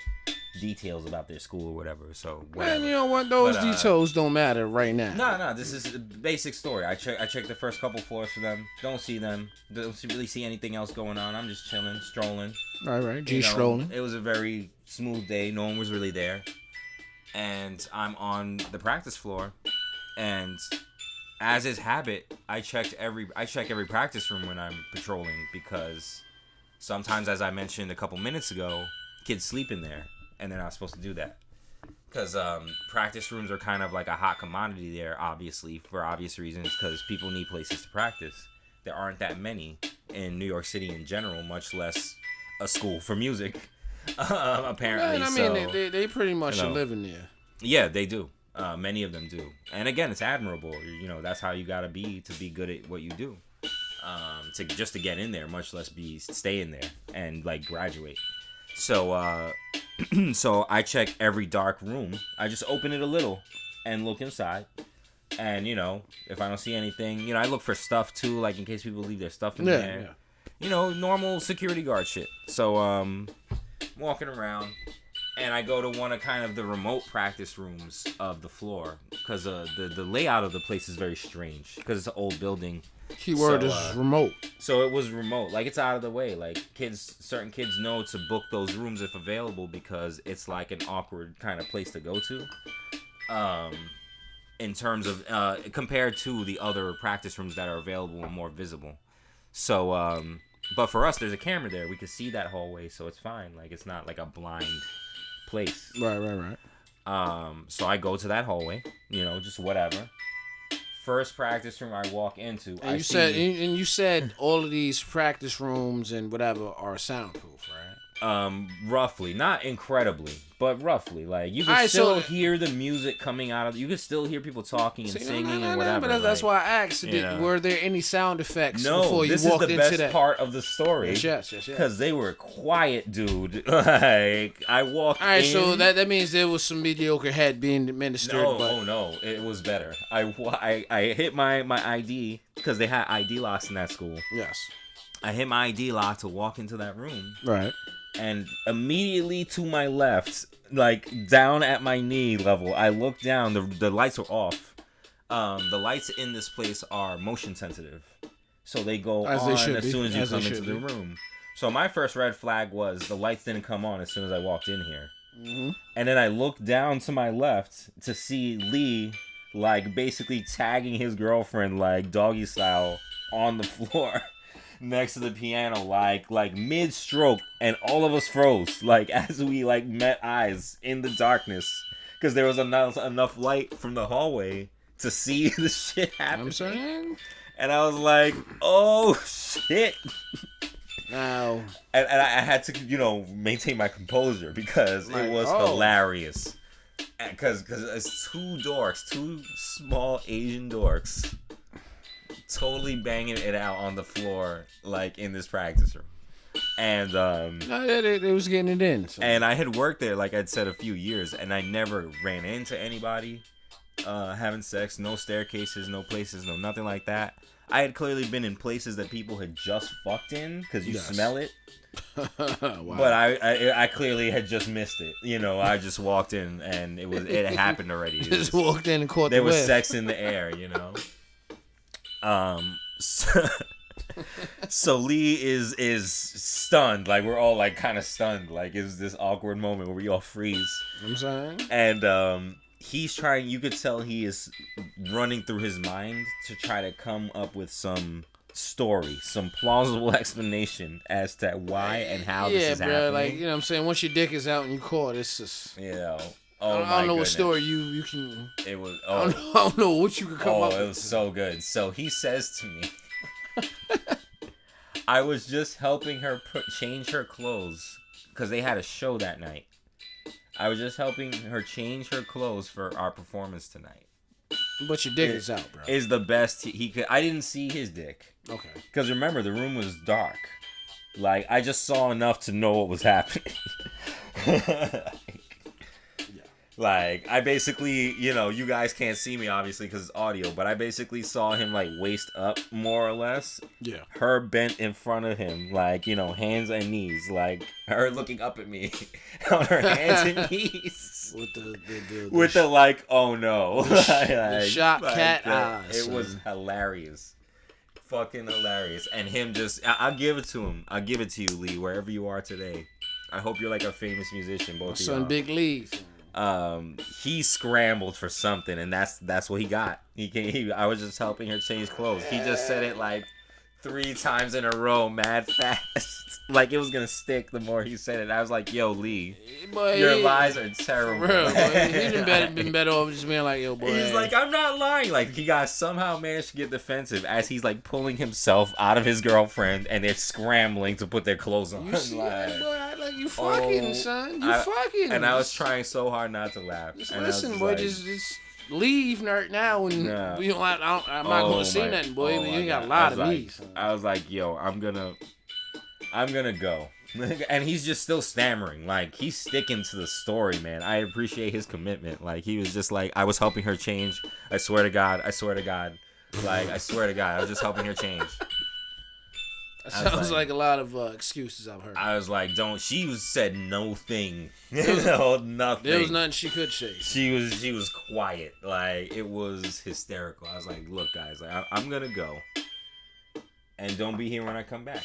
details about their school or whatever. So whatever. Man, you know what? Those details don't matter right now. No. This is a basic story. I checked the first couple floors for them. Don't see them. Don't really see anything else going on. I'm just chilling, strolling. All right, strolling. It was a very smooth day. No one was really there. And I'm on the practice floor, and as is habit, I check every practice room when I'm patrolling because sometimes, as I mentioned a couple minutes ago, kids sleep in there, and they're not supposed to do that. Because practice rooms are kind of like a hot commodity there, obviously, for obvious reasons, because people need places to practice. There aren't that many in New York City in general, much less a school for music. Apparently, yeah, I mean, they pretty much are living there. Yeah, they do. Many of them do. And again, it's admirable. That's how you gotta be to be good at what you do. To get in there, much less stay in there and like graduate. So, so I check every dark room. I just open it a little and look inside. And if I don't see anything, I look for stuff too, like in case people leave their stuff in there. Yeah. Normal security guard shit. So, walking around, and I go to one of kind of the remote practice rooms of the floor because the layout of the place is very strange because it's an old building. Keyword is remote. So it was remote, like it's out of the way. Like certain kids know to book those rooms if available because it's like an awkward kind of place to go to. In terms of compared to the other practice rooms that are available and more visible. So. But for us, there's a camera there. We can see that hallway, so it's fine. Like, it's not like a blind place. Right. So I go to that hallway, just whatever. First practice room I walk into, and you said all of these practice rooms and whatever are soundproof, right? Roughly, not incredibly, but roughly. Like you can still hear the music coming out of. You can still hear people talking and singing and whatever. But that's why I asked. Were there any sound effects before you walked into that? No, this is the best part of the story. Yes. Because they were quiet, dude. Like I walked. All right, in, so that means there was some mediocre head being administered. No, it was better. I hit my ID because they had ID locks in that school. Yes. I hit my ID lock to walk into that room. Right. And immediately to my left, like down at my knee level, I look down. The lights are off. The lights in this place are motion sensitive, so they go on as soon as you come into the room. So my first red flag was the lights didn't come on as soon as I walked in here. Mm-hmm. And then I looked down to my left to see Lee, like basically tagging his girlfriend like doggy style on the floor. Next to the piano, like mid-stroke, and all of us froze, like as we like met eyes in the darkness, because there was enough light from the hallway to see the shit happen. I'm saying, and I was like, "Oh shit!" Now, and I had to, maintain my composure because it was hilarious. Because it's two small Asian dorks. Totally banging it out on the floor, like in this practice room, and they was getting it in. So. And I had worked there, like I'd said, a few years, and I never ran into anybody. having sex, no staircases, no places, no nothing like that. I had clearly been in places that people had just fucked in because you smell it. Wow. But I clearly had just missed it. You know, I just walked in and it happened already. Just walked in and caught there was sex in the air. You know. So Lee is stunned. Like we're all like kind of stunned. Like it's this awkward moment where we all freeze. You know what I'm saying? And he's trying. You could tell he is running through his mind to try to come up with some story, some plausible explanation as to why and how this is happening. Yeah, bro. Like, you know what I'm saying? Once your dick is out and you caught, it's just... You know. I don't know what story you can... It was... I don't know what you could come up with. Oh, it was so good. So he says to me... I was just helping her change her clothes because they had a show that night. I was just helping her change her clothes for our performance tonight. But your dick is out, bro. Is the best he could. I didn't see his dick. Okay. Because remember, the room was dark. Like, I just saw enough to know what was happening. Like, I basically, you know, you guys can't see me, obviously, because it's audio, but I basically saw him, like, waist up, more or less. Yeah. Her bent in front of him, like, you know, hands and knees. Like, her looking up at me on her hands and knees. With the like, oh, no. The shot cat eyes. It was hilarious. Fucking hilarious. And him just, I'll give it to him. I'll give it to you, Lee, wherever you are today. I hope you're, like, a famous musician, both of you. Son, Big Lee. He scrambled for something, and that's what he got. I was just helping her change clothes. He just said it like 3 times in a row, mad fast. Like it was gonna stick the more he said it. I was like, yo, Lee, boy, your lies are terrible. For real, he's been better off just being like, yo, boy. He's like, I'm not lying. Like he got somehow managed to get defensive as he's like pulling himself out of his girlfriend, and they're scrambling to put their clothes on. You see that, boy? Like you fucking, son. You fucking. And I was trying so hard not to laugh. Just listen, boy. Like, just leave right now, and we don't. I'm not gonna say nothing, boy. You ain't got a lot of me. I was like, yo, I'm gonna go. And he's just still stammering. Like, he's sticking to the story, man. I appreciate his commitment. Like, he was just like, I was helping her change. I swear to God. Like, I swear to God. I was just helping her change. That sounds like a lot of excuses I've heard. I was like, she said no thing. No, nothing. There was nothing she could say. She was quiet. Like, it was hysterical. I was like, look, guys, like, I'm going to go. And don't be here when I come back.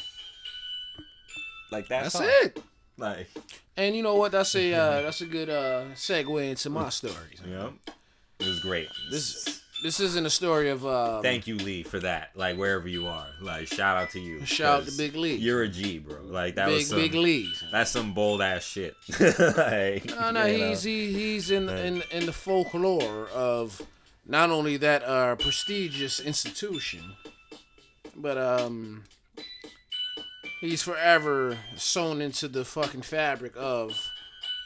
Like that's it. Like, and you know what? That's a good segue into my stories. Yeah, it was great. This isn't a story of. Thank you, Lee, for that. Like wherever you are, like shout out to you. Shout out to Big Lee. You're a G, bro. Like that was some, Big Lee. That's some bold ass shit. Like, no, he's in the folklore of not only that prestigious institution, but he's forever sewn into the fucking fabric of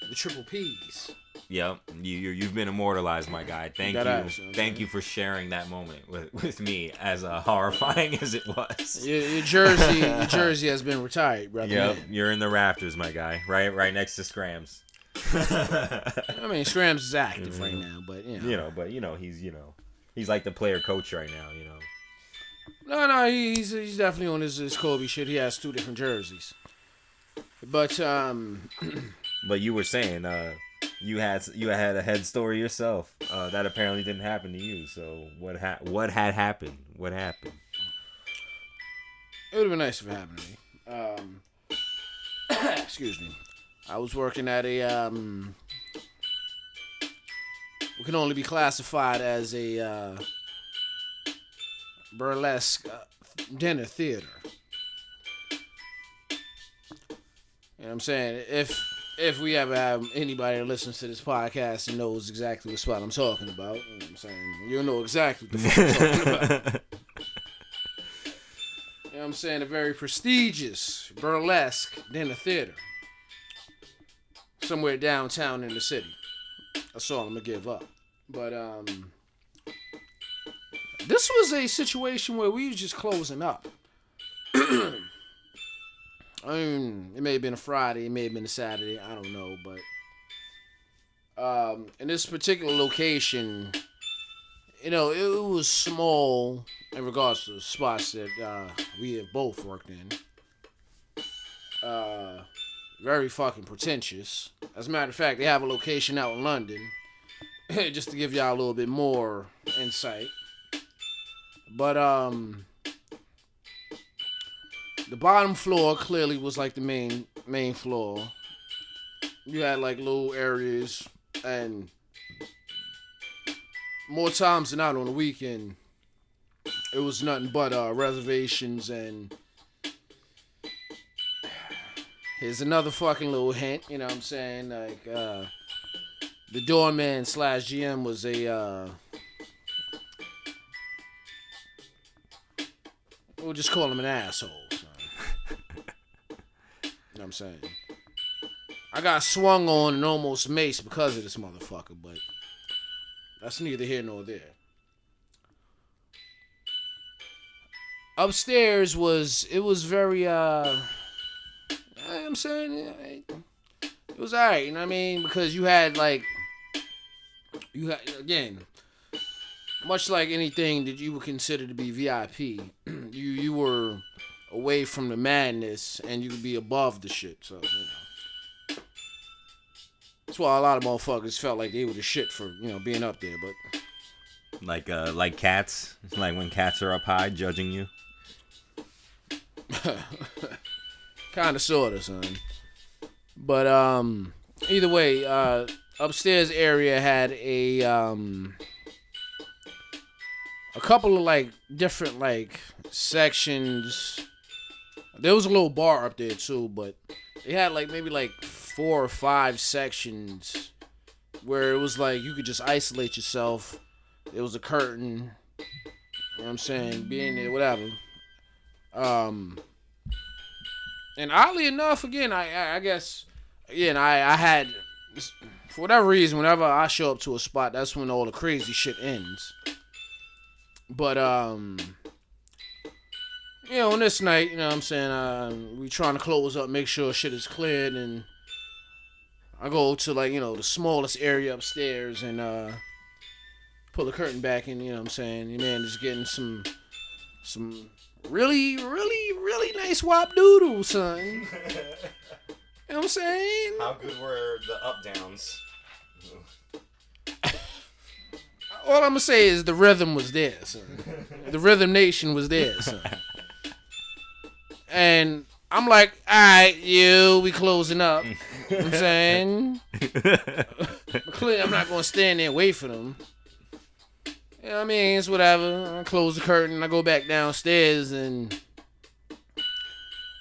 the Triple P's. Yep, you've been immortalized, my guy. Thank you for sharing that moment with me, as horrifying as it was. Your jersey has been retired, brother. Yep, you're in the rafters, my guy. Right next to Scrams. I mean, Scrams is active right now, but he's like the player coach right now. You know. No, he's definitely on his Kobe shit. He has 2 different jerseys. But But you were saying you had a head story yourself that apparently didn't happen to you. So what had happened? What happened? It would have been nice if it happened to me. Excuse me. I was working at a what can only be classified as a burlesque dinner theater. You know what I'm saying? If we ever have anybody that listens to this podcast and knows exactly what spot I'm talking about, you know what I'm saying? You'll know exactly what the fuck I'm talking about. You know what I'm saying? A very prestigious burlesque dinner theater. Somewhere downtown in the city. That's all I'm gonna give up. But this was a situation where we was just closing up. I mean, it may have been a Friday, it may have been a Saturday, I don't know, but in this particular location, it was small in regards to the spots that we have both worked in. Very fucking pretentious. As a matter of fact, they have a location out in London. Just to give y'all a little bit more insight. But the bottom floor clearly was like the main floor. You had like little areas, and more times than not on the weekend, it was nothing but reservations. And here's another fucking little hint, you know what I'm saying? Like, the doorman / GM was we'll just call him an asshole. So. You know what I'm saying? I got swung on and almost maced because of this motherfucker, but that's neither here nor there. Upstairs was very I'm saying it was alright, you know what I mean? Because you had again, much like anything that you would consider to be VIP, you were away from the madness and you could be above the shit. So, you know. That's why a lot of motherfuckers felt like they were the shit for, being up there, but like cats, like when cats are up high judging you. Kinda sorta, son. But either way, upstairs area had a couple of different sections. There was a little bar up there too, but they had maybe 4 or 5 sections where it was you could just isolate yourself. There was a curtain, you know what I'm saying, being there, whatever. And oddly enough, again, I guess, again, I had, for whatever reason, whenever I show up to a spot, that's when all the crazy shit ends. But, on this night, you know what I'm saying, we trying to close up, make sure shit is cleared, and I go to, the smallest area upstairs and, pull the curtain back, and, you know what I'm saying, your man is getting some really, really, really nice wop doodle, son. You know what I'm saying? How good were the up downs? All I'm gonna say is the rhythm was there, son. The Rhythm Nation was there, son. And I'm like, alright, we closing up. You know what I'm saying? Clearly, I'm not gonna stand there and wait for them. You know what I mean? It's whatever. I close the curtain. I go back downstairs, and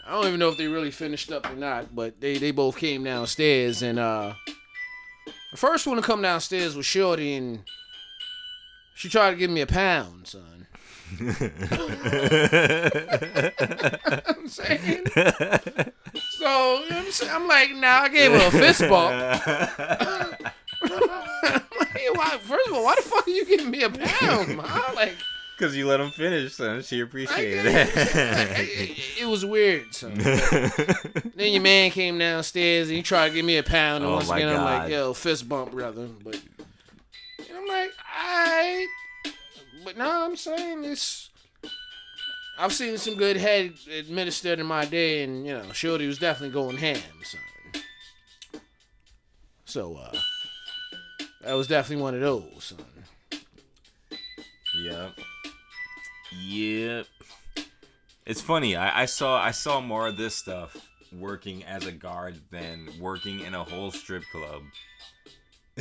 I don't even know if they really finished up or not, but they both came downstairs, and the first one to come downstairs was Shorty, and she tried to give me a pound, son. I'm saying? So, you know what I'm saying? I'm like, nah, I gave her a fist bump. First of all, why the fuck are you giving me a pound, man? Because you let him finish, son. She appreciated it. It was weird, son. Then your man came downstairs and he tried to give me a pound, and once again, I'm like, yo, fist bump, brother. But and I'm like, alright. But no, I'm saying I've seen some good head administered in my day, and, Shorty was definitely going ham, son. So, that was definitely one of those, son. Yep. It's funny. I saw more of this stuff working as a guard than working in a whole strip club.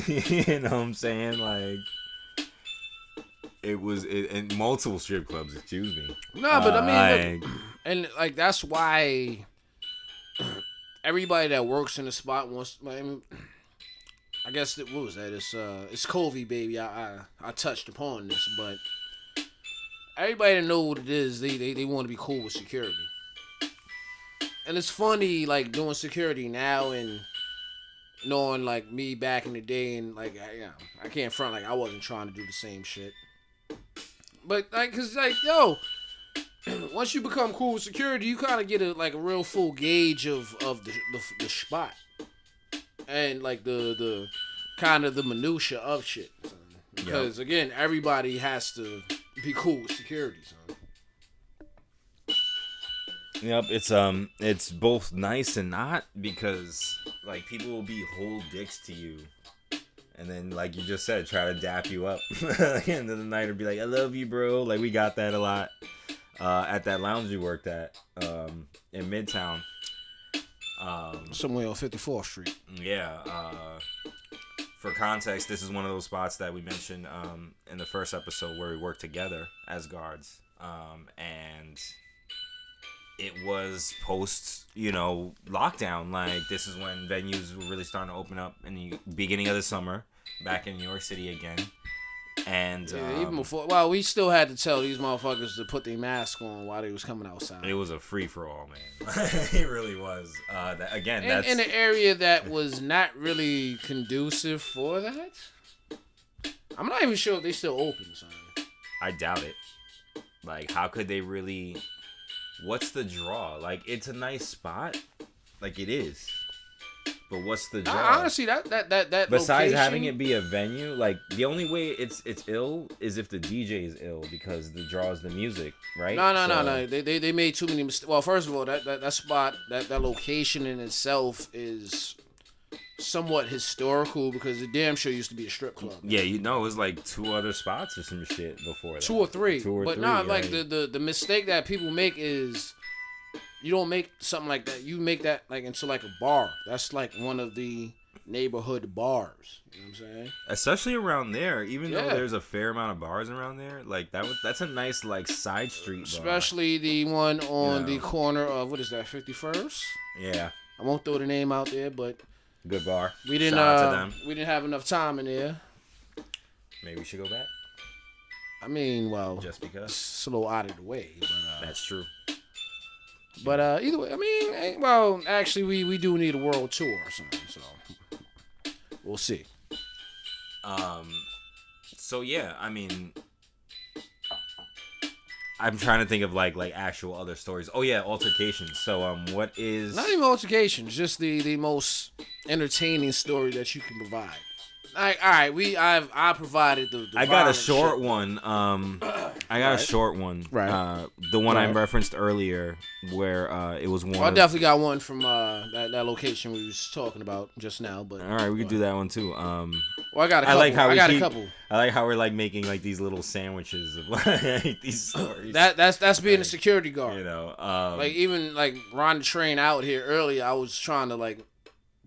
You know what I'm saying? It was in multiple strip clubs. Excuse me. No, but I mean, and that's why everybody that works in the spot wants. I guess what was that? It's Covey, baby. I touched upon this, but everybody that know what it is, they want to be cool with security. And it's funny, doing security now and knowing me back in the day, and I can't front I wasn't trying to do the same shit. But cause once you become cool with security, you kind of get a real full gauge of the spot. And the kind of the minutia of shit. So, you know Because again, everybody has to be cool with security, son. Yep, it's both nice and not, because like people will be whole dicks to you, and then like you just said, try to dap you up at the end of the night, or be like, I love you, bro. Like we got that a lot at that lounge you worked at in Midtown. Somewhere on 54th Street. Yeah. For context, this is one of those spots that we mentioned in the first episode where we worked together as guards, and it was post, lockdown. Like, this is when venues were really starting to open up in the beginning of the summer, back in New York City again. And even before, well, we still had to tell these motherfuckers to put their mask on while they was coming outside. It was a free for all, man. It really was. That's in an area that was not really conducive for that. I'm not even sure if they still open, son. I doubt it. Like, how could they really? What's the draw? Like, it's a nice spot, like it is. But what's the draw? Honestly, that besides location, having it be a venue, like the only way it's ill is if the DJ is ill, because the draw is the music, right? No. They made too many mistakes. Well, first of all, that spot, that location in itself is somewhat historical, because it damn sure used to be a strip club. Yeah, it was like 2 other spots or some shit before that. 2 or 3. But like the mistake that people make is, you don't make something like that. You make that like into like a bar. That's like one of the neighborhood bars. You know what I'm saying? Especially around there, even though there's a fair amount of bars around there, like that's a nice like side street bar. Especially the one on the corner of, what is that, 51st? Yeah. I won't throw the name out there, but good bar. We didn't. Shout out to them. We didn't have enough time in there. Maybe we should go back. I mean, well, just because it's a little out of the way. But, that's true. But either way, I mean, well, actually, we do need a world tour or something, so we'll see. So yeah, I mean, I'm trying to think of like actual other stories. Oh yeah, altercations. So what is not even altercations, just the most entertaining story that you can provide. All right, I provided the I got a short one. I got a short one. Right. The one I referenced earlier, where it was one. Well, I definitely got one from that location we was talking about just now. But all right, we could do that one too. Well, I got a couple. A couple. I like how we're like making like these little sandwiches of like these stories. That's being a security guard. Like even like riding the train out here earlier, I was trying to like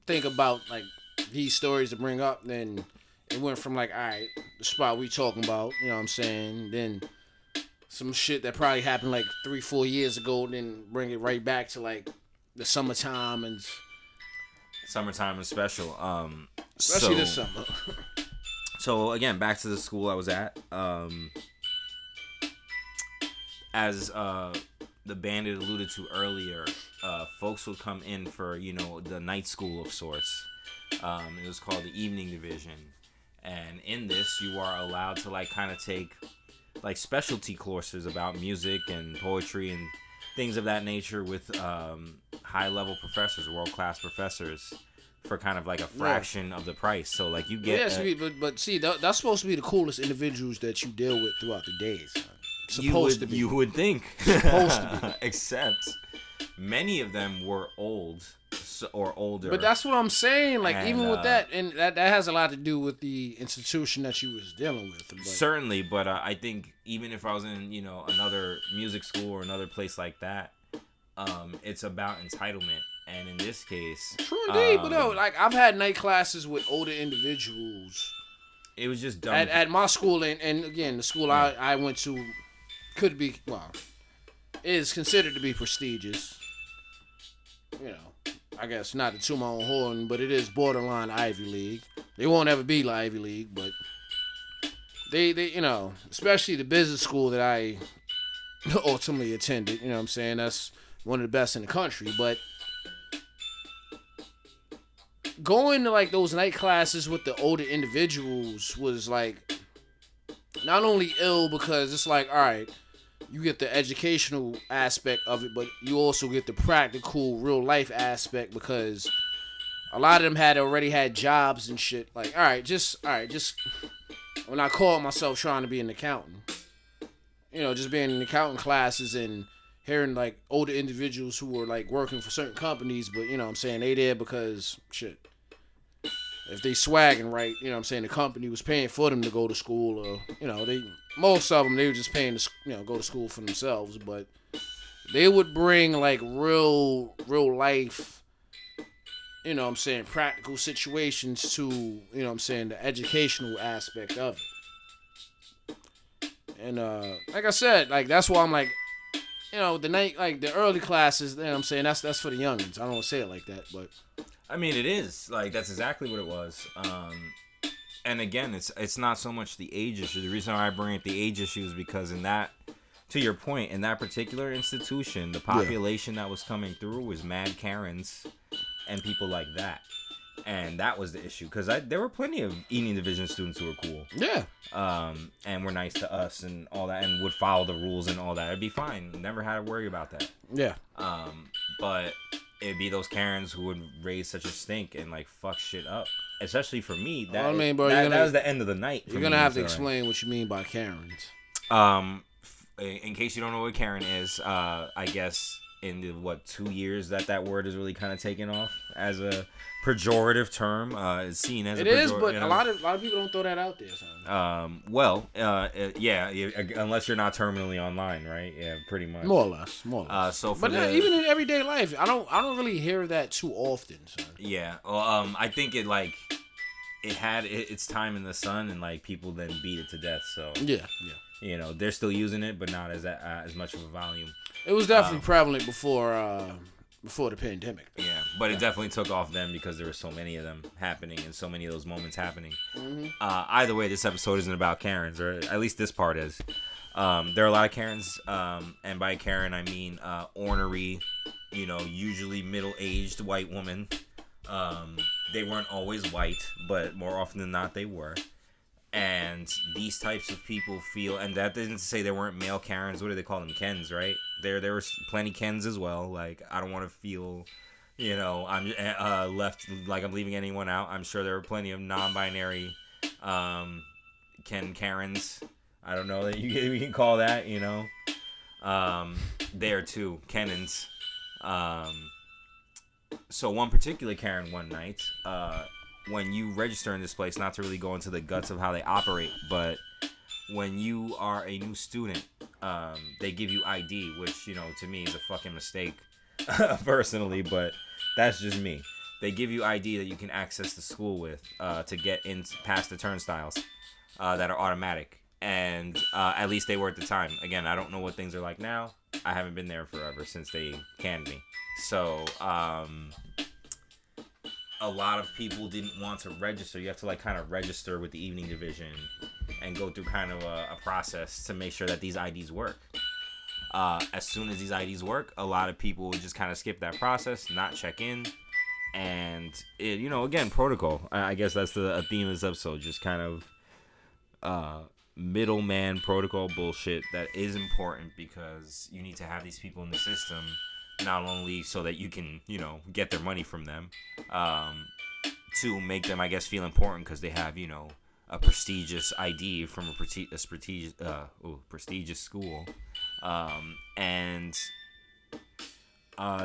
think about like these stories to bring up. Then it went from like, all right, the spot we talking about, you know what I'm saying, then some shit that probably happened like 3-4 years ago, then bring it right back to like the summertime and special. Especially this summer. So again, back to the school I was at. As the bandit alluded to earlier, folks would come in for the night school of sorts. It was called the evening division, and in this you are allowed to like kind of take like specialty courses about music and poetry and things of that nature with high level professors, world class professors, for kind of like a fraction of the price. So like you get but see, that's supposed to be the coolest individuals that you deal with throughout the days. Supposed to be. You would think. Supposed to be. Except many of them were old or older. But that's what I'm saying. Like, even with that, and that has a lot to do with the institution that you was dealing with. But. Certainly, but I think even if I was in, another music school or another place like that, it's about entitlement. And in this case, true indeed. But no, like I've had night classes with older individuals. It was just dumb. At my school, and again, the school I went to could be, is considered to be prestigious. I guess not to toot my own horn, but it is borderline Ivy League. They won't ever be like Ivy League, but they especially the business school that I ultimately attended. You know what I'm saying? That's one of the best in the country. But going to like those night classes with the older individuals was like not only ill because it's like, all right, you get the educational aspect of it, but you also get the practical, real life aspect because a lot of them had already had jobs and shit. Like, all right, just when I called myself trying to be an accountant. Just being in accounting classes and hearing like older individuals who were like working for certain companies, but what I'm saying, they there because shit. If they swagging right, what I'm saying, the company was paying for them to go to school, or most of them they were just paying to go to school for themselves, but they would bring like real life, what I'm saying, practical situations to, what I'm saying, the educational aspect of it. And like I said, like that's why I'm like, the night, like the early classes, what I'm saying, that's for the youngins. I don't want to say it like that, but I mean, it is like that's exactly what it was. And again, it's not so much the age issue. The reason why I bring up the age issue is because to your point, in that particular institution, the population that was coming through was mad Karens and people like that. And that was the issue, because there were plenty of evening division students who were cool. Yeah. And were nice to us and all that, and would follow the rules and all that. It'd be fine. Never had to worry about that. Yeah. But it'd be those Karens who would raise such a stink and like fuck shit up. Especially for me, that was the end of the night. You're gonna have to explain what you mean by Karens. In case you don't know what Karen is, I guess in the 2 years that word is really kind of taken off as a pejorative term. It's seen as it is, but a lot of people don't throw that out there. Son. Yeah, unless you're not terminally online, right? Yeah, pretty much. More or less. Even in everyday life, I don't really hear that too often, son. Yeah, well, I think it had its time in the sun, and like people then beat it to death. So yeah. They're still using it, but not as much of a volume. It was definitely prevalent before the pandemic. Yeah, but it definitely took off then because there were so many of them happening and so many of those moments happening. Mm-hmm. Either way, this episode isn't about Karens, or at least this part is. There are a lot of Karens, and by Karen I mean ornery, usually middle-aged white woman. They weren't always white, but more often than not they were. And these types of people feel, and that didn't say there weren't male Karens. What do they call them? Kens, right? There were plenty Kens as well. Like, I don't want to feel, I'm left like I'm leaving anyone out. I'm sure there were plenty of non-binary Karens. I don't know that we can call that. There too, Kenans. So one particular Karen one night, when you register in this place, not to really go into the guts of how they operate, but when you are a new student, they give you ID, which, to me is a fucking mistake, personally, but that's just me. They give you ID that you can access the school with, to get in past the turnstiles, that are automatic. And, at least they were at the time. Again, I don't know what things are like now. I haven't been there forever since they canned me. So, a lot of people didn't want to register. You have to kind of register with the evening division and go through kind of a process to make sure that these IDs work. As soon as these IDs work, a lot of people would just kind of skip that process, not check in. And, again, protocol. I guess that's the theme of this episode. Just kind of middleman protocol bullshit that is important, because you need to have these people in the system not only so that you can, get their money from them, to make them, I guess, feel important because they have, a prestigious ID from a prestigious school, and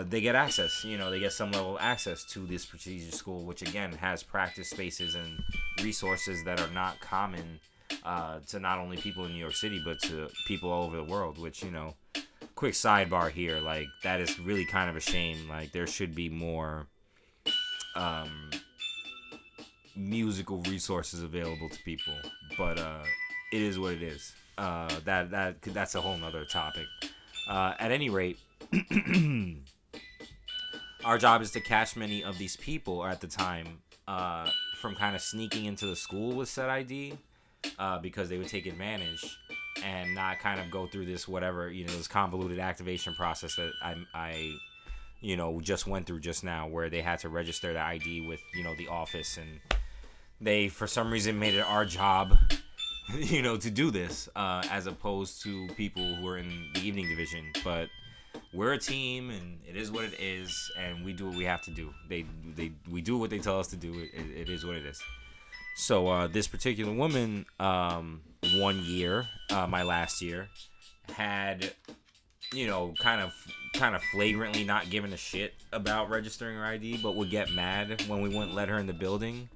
they get access, they get some level of access to this prestigious school, which again has practice spaces and resources that are not common to not only people in New York City, but to people all over the world, which, quick sidebar here, like, that is really kind of a shame. Like, there should be more musical resources available to people, but it is what it is. That's a whole nother topic. At any rate, our job is to catch many of these people at the time from kind of sneaking into the school with said ID, because they would take advantage and not kind of go through this whatever, this convoluted activation process that I just went through just now, where they had to register the ID with, the office, and they, for some reason, made it our job, to do this, as opposed to people who are in the evening division. But we're a team, and it is what it is, and we do what we have to do. We do what they tell us to do. It is what it is. So this particular woman, 1 year, my last year, had, kind of flagrantly not giving a shit about registering her ID, but would get mad when we wouldn't let her in the building.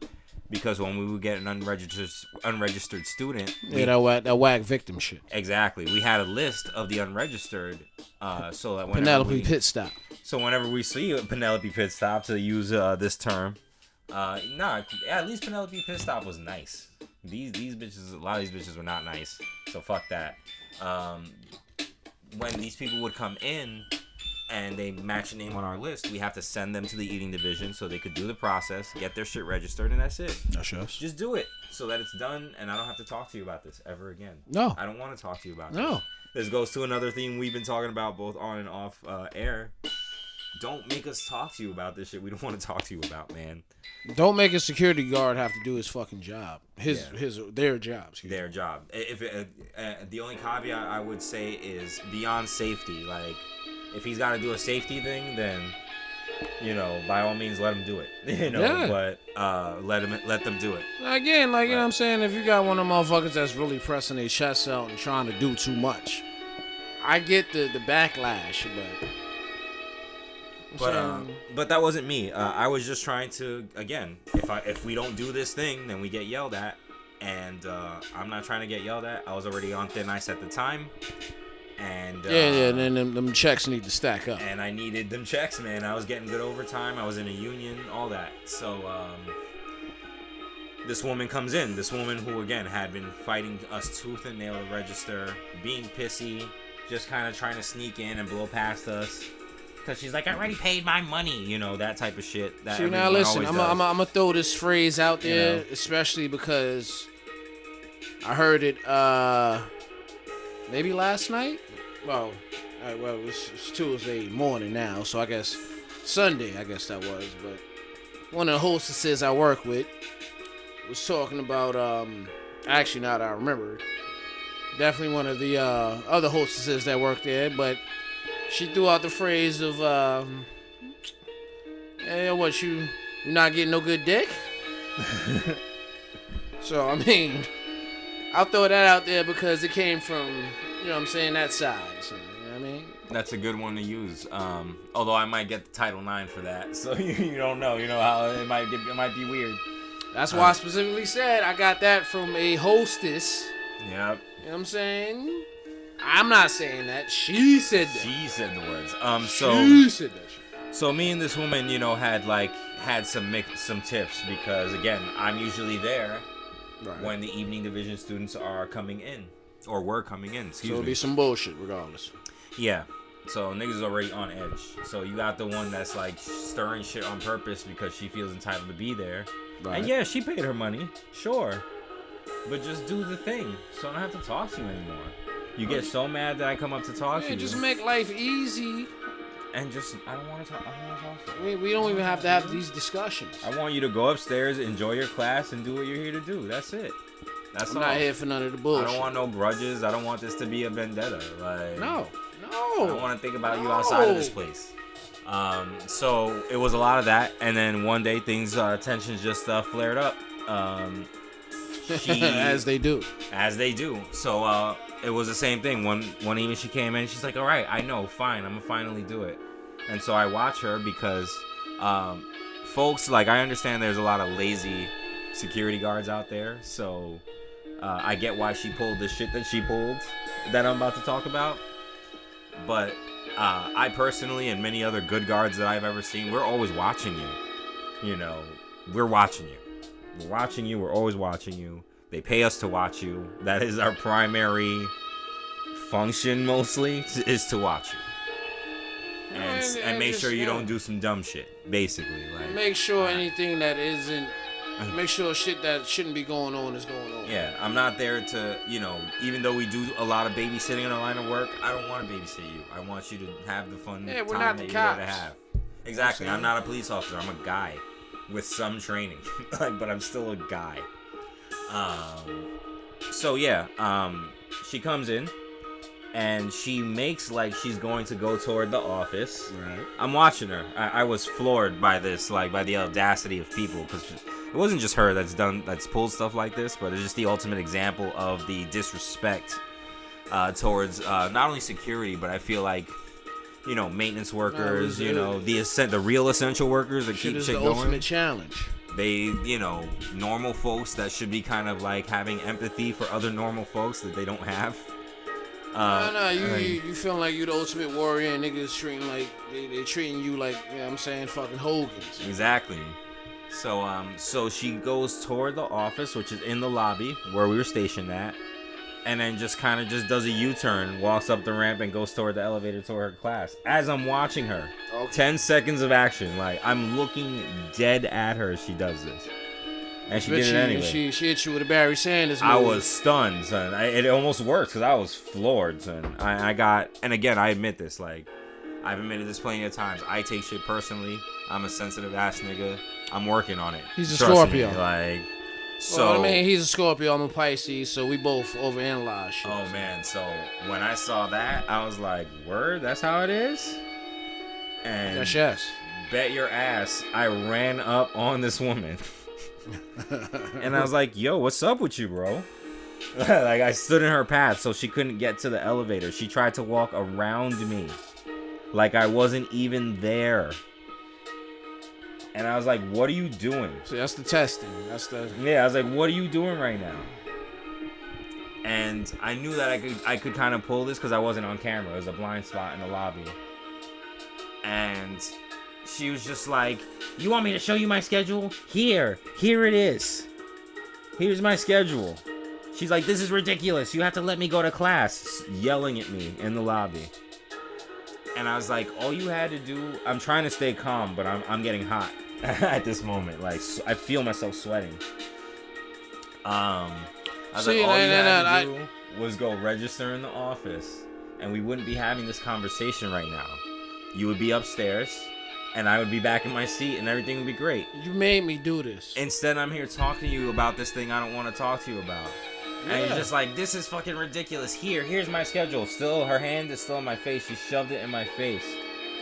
Because when we would get an unregistered student... that whack victim shit. Exactly. We had a list of the unregistered, so that whenever Penelope Pit Stop. So whenever we see a Penelope Pit Stop, to use this term, at least Penelope Pit Stop was nice. These bitches, a lot of these bitches were not nice. So fuck that. When these people would come in and they match a name on our list, we have to send them to the eating division so they could do the process, get their shit registered, and that's it. That's us. Just do it so that it's done, and I don't have to talk to you about this ever again. No. I don't want to talk to you about this. This goes to another thing we've been talking about both on and off air. Don't make us talk to you about this shit we don't want to talk to you about, man. Don't make a security guard have to do his fucking job. Their job. Their job. If the only caveat I would say is beyond safety. Like, if he's got to do a safety thing, then, by all means, let him do it. But let them do it. Again, like, you know what I'm saying? If you got one of them motherfuckers that's really pressing their chest out and trying to do too much, I get the backlash, but that wasn't me. I was just trying to, again, if we don't do this thing, then we get yelled at. And I'm not trying to get yelled at. I was already on thin ice at the time. And then them checks need to stack up. And I needed them checks, man. I was getting good overtime. I was in a union, all that. So this woman comes in. This woman who, again, had been fighting us tooth and nail to register, being pissy, just kind of trying to sneak in and blow past us. Because she's like, I already paid my money, that type of shit. That See, now listen, I'm going to throw this phrase out there, especially because I heard it maybe last night. Well, it's Tuesday morning now, so I guess Sunday, that was. But one of the hostesses I work with was talking about, actually, now that I remember, definitely one of the other hostesses that worked there, but she threw out the phrase of, hey, what, you not getting no good dick? So, I mean, I'll throw that out there because it came from, that side. So, you know what I mean? That's a good one to use. Although I might get the Title IX for that, so you don't know. You know how it might be weird. That's why I specifically said I got that from a hostess. Yep. You know what I'm saying? I'm not saying that. She said that. She said the words. She said that shit. So me and this woman, had some tips because, again, I'm usually there when the evening division students are coming in. Or were coming in, excuse me. So it'll be some bullshit regardless. Yeah. So niggas is already on edge. So you got the one that's like stirring shit on purpose because she feels entitled to be there. Right. And yeah, she paid her money. Sure. But just do the thing. So I don't have to talk to you anymore. You get so mad that I come up to talk to you. Just make life easy. And just, I don't want to talk to you. We don't even have to have these discussions. I want you to go upstairs, enjoy your class, and do what you're here to do. That's it. That's all. I'm not here for none of the bullshit. I don't want no grudges. I don't want this to be a vendetta. No. I don't want to think about you outside of this place. So it was a lot of that. And then one day tensions just flared up. As they do. So it was the same thing. One evening she came in. She's like, all right, I know. Fine. I'm going to finally do it. And so I watch her because folks, I understand there's a lot of lazy security guards out there. So I get why she pulled the shit that she pulled that I'm about to talk about. But I personally and many other good guards that I've ever seen, we're always watching you. We're watching you. We're watching you. We're always watching you. They pay us to watch you. That is our primary function, mostly, is to watch you. And make sure you don't do some dumb shit, basically. Make sure anything that isn't... Make sure shit that shouldn't be going on is going on. Yeah, I'm not there to, even though we do a lot of babysitting in our line of work, I don't want to babysit you. I want you to have the fun time we're not that the you're cops. there to have. Exactly. I'm not a police officer. I'm a guy with some training, but I'm still a guy. She comes in and she makes like she's going to go toward the office. Right. I'm watching her. I was floored by this, by the audacity of people, because it wasn't just her that's pulled stuff like this, but it's just the ultimate example of the disrespect towards not only security, but I feel like, you know, maintenance workers, you know, the real essential workers that keep shit going. The ultimate challenge. They, you know, normal folks that should be kind of like having empathy for other normal folks that they don't have. You feeling like you the ultimate warrior, and niggas treating like they treating you like, you know what I'm saying, fucking Hogans. Exactly. So she goes toward the office, which is in the lobby where we were stationed at, and then just kind of just does a U-turn, walks up the ramp, and goes toward the elevator toward her class. As I'm watching her, 10 seconds of action, like I'm looking dead at her as she does this, and she did it anyway. She hit you with a Barry Sanders move. I was stunned, son. It almost worked because I was floored, son. And again, I admit this, like I've admitted this plenty of times. I take shit personally. I'm a sensitive ass nigga. I'm working on it. He's a Scorpio. So, well, I mean, he's a Scorpio, I'm a Pisces, so we both overanalyze shit. Oh, man, so when I saw that, I was like, word, that's how it is? And yes. Bet your ass, I ran up on this woman. And I was like, yo, what's up with you, bro? Like, I stood in her path so she couldn't get to the elevator. She tried to walk around me like I wasn't even there. And I was like, what are you doing? So that's the testing. Yeah, I was like, what are you doing right now? And I knew that I could kind of pull this because I wasn't on camera. It was a blind spot in the lobby. And she was just like, you want me to show you my schedule? Here it is. Here's my schedule. She's like, this is ridiculous. You have to let me go to class. Yelling at me in the lobby. And I was like, all you had to do, I'm trying to stay calm, but I'm getting hot at this moment. Like, I feel myself sweating. I was like, all you had to do was go register in the office, and we wouldn't be having this conversation right now. You would be upstairs, and I would be back in my seat, and everything would be great. You made me do this. Instead, I'm here talking to you about this thing I don't want to talk to you about. Yeah. And you're just like, this is fucking ridiculous. Here's my schedule. Still, her hand is still in my face. She shoved it in my face.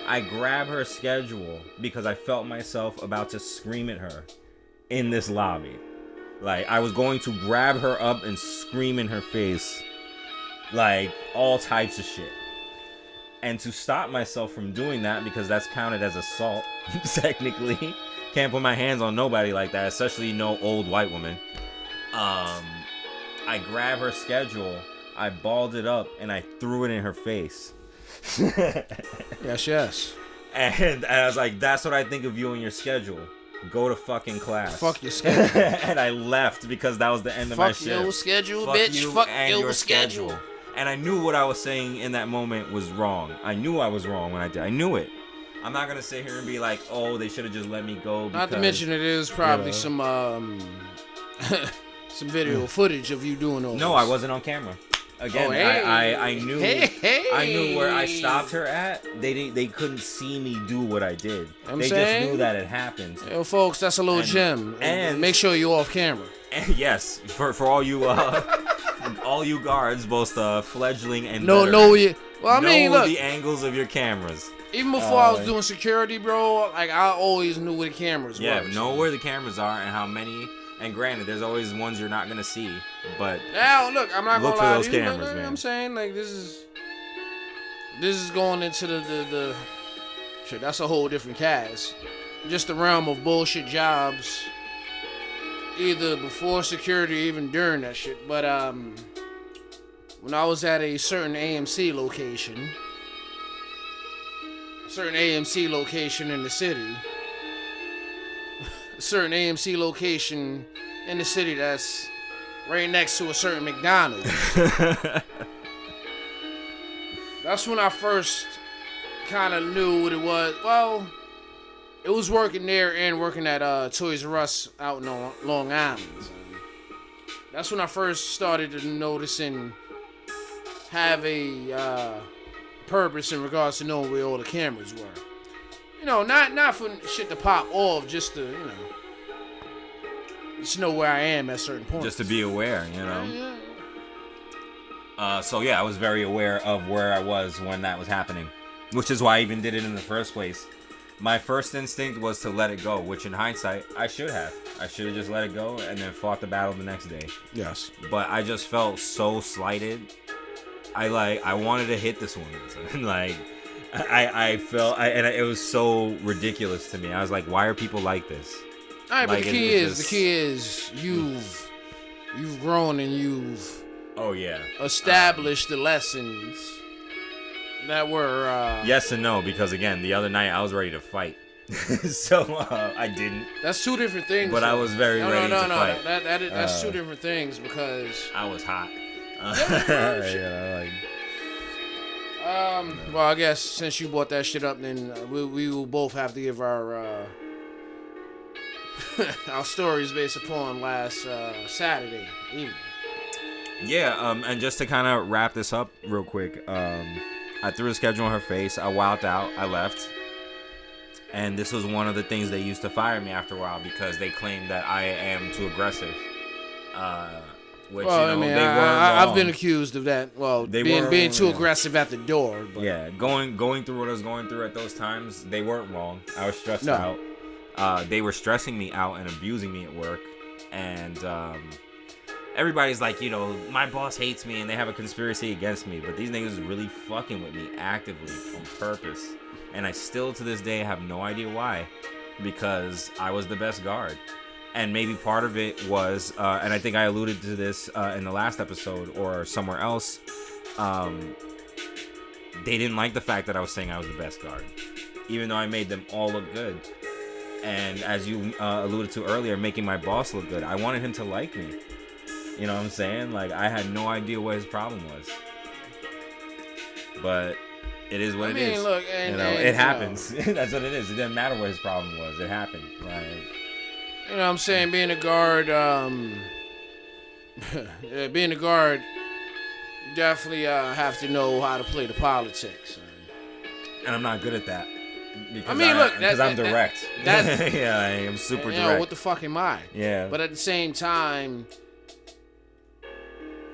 I grab her schedule because I felt myself about to scream at her in this lobby. Like, I was going to grab her up and scream in her face. Like, all types of shit. And to stop myself from doing that, because that's counted as assault, technically. Can't put my hands on nobody like that, especially no old white woman. I grabbed her schedule, I balled it up, and I threw it in her face. Yes. And I was like, that's what I think of you and your schedule. Go to fucking class. Fuck your schedule. And I left because that was the end of my shift. Fuck your schedule, bitch. Fuck your schedule. And I knew what I was saying in that moment was wrong. I knew I was wrong when I did. I knew it. I'm not going to sit here and be like, oh, they should have just let me go. Because, not to mention it is probably some video footage of you doing all No, this. I wasn't on camera. Again, I knew I knew where I stopped her at. They couldn't see me do what I did. They just knew that it happened. Yo, folks, that's a little gem. And make sure you're off camera. And yes, for all you all you guards, both fledgling and know the angles of your cameras. Even before I was doing security, bro, like I always knew where the cameras were. Yeah, know where the cameras are and how many. And granted, there's always ones you're not gonna see, but now look, I'm not gonna lie those to you. Cameras, man. I'm saying like this is going into the shit. That's a whole different cast. Just the realm of bullshit jobs, either before security, or even during that shit. But when I was at a certain AMC location in the city. Certain AMC location in the city that's right next to a certain McDonald's. That's when I first kind of knew what it was. Well, it was working there and working at Toys R Us out in Long Island. That's when I first started to notice and have a purpose in regards to knowing where all the cameras were. You know, not for shit to pop off, just to, just know where I am at certain points. Just to be aware, So yeah, I was very aware of where I was when that was happening, which is why I even did it in the first place. My first instinct was to let it go, which in hindsight, I should have. I should have just let it go and then fought the battle the next day. Yes. But I just felt so slighted. I wanted to hit this woman. Like, it was so ridiculous to me. I was like, why are people like this? All right, like, but the key is you've grown and you've established the lessons that were yes and no, because again, the other night I was ready to fight. So I didn't. That's two different things. But I was very ready to fight. That's two different things because I was hot. Well, I guess since you brought that shit up, then we will both have to give our our stories based upon last Saturday evening. Yeah, and just to kind of wrap this up real quick, I threw a schedule in her face. I wilded out. I left. And this was one of the things they used to fire me after a while because they claimed that I am too aggressive. Which, well, they weren't I've wrong. been accused of that. Well, being too aggressive at the door. But. Yeah, going through what I was going through at those times, they weren't wrong. I was stressed out. They were stressing me out and abusing me at work. And everybody's like, my boss hates me and they have a conspiracy against me. But these niggas really fucking with me actively on purpose. And I still, to this day, have no idea why. Because I was the best guard. And maybe part of it was, and I think I alluded to this in the last episode or somewhere else, they didn't like the fact that I was saying I was the best guard. Even though I made them all look good. And as you alluded to earlier, making my boss look good. I wanted him to like me. You know what I'm saying? Like, I had no idea what his problem was. But it is what it is. Look, it happens. That's what it is. It didn't matter what his problem was. It happened. Like, you know what I'm saying? Being a guard, you definitely have to know how to play the politics. And I'm not good at that. Because I'm direct. Yeah, I am super direct. What the fuck am I? Yeah. But at the same time,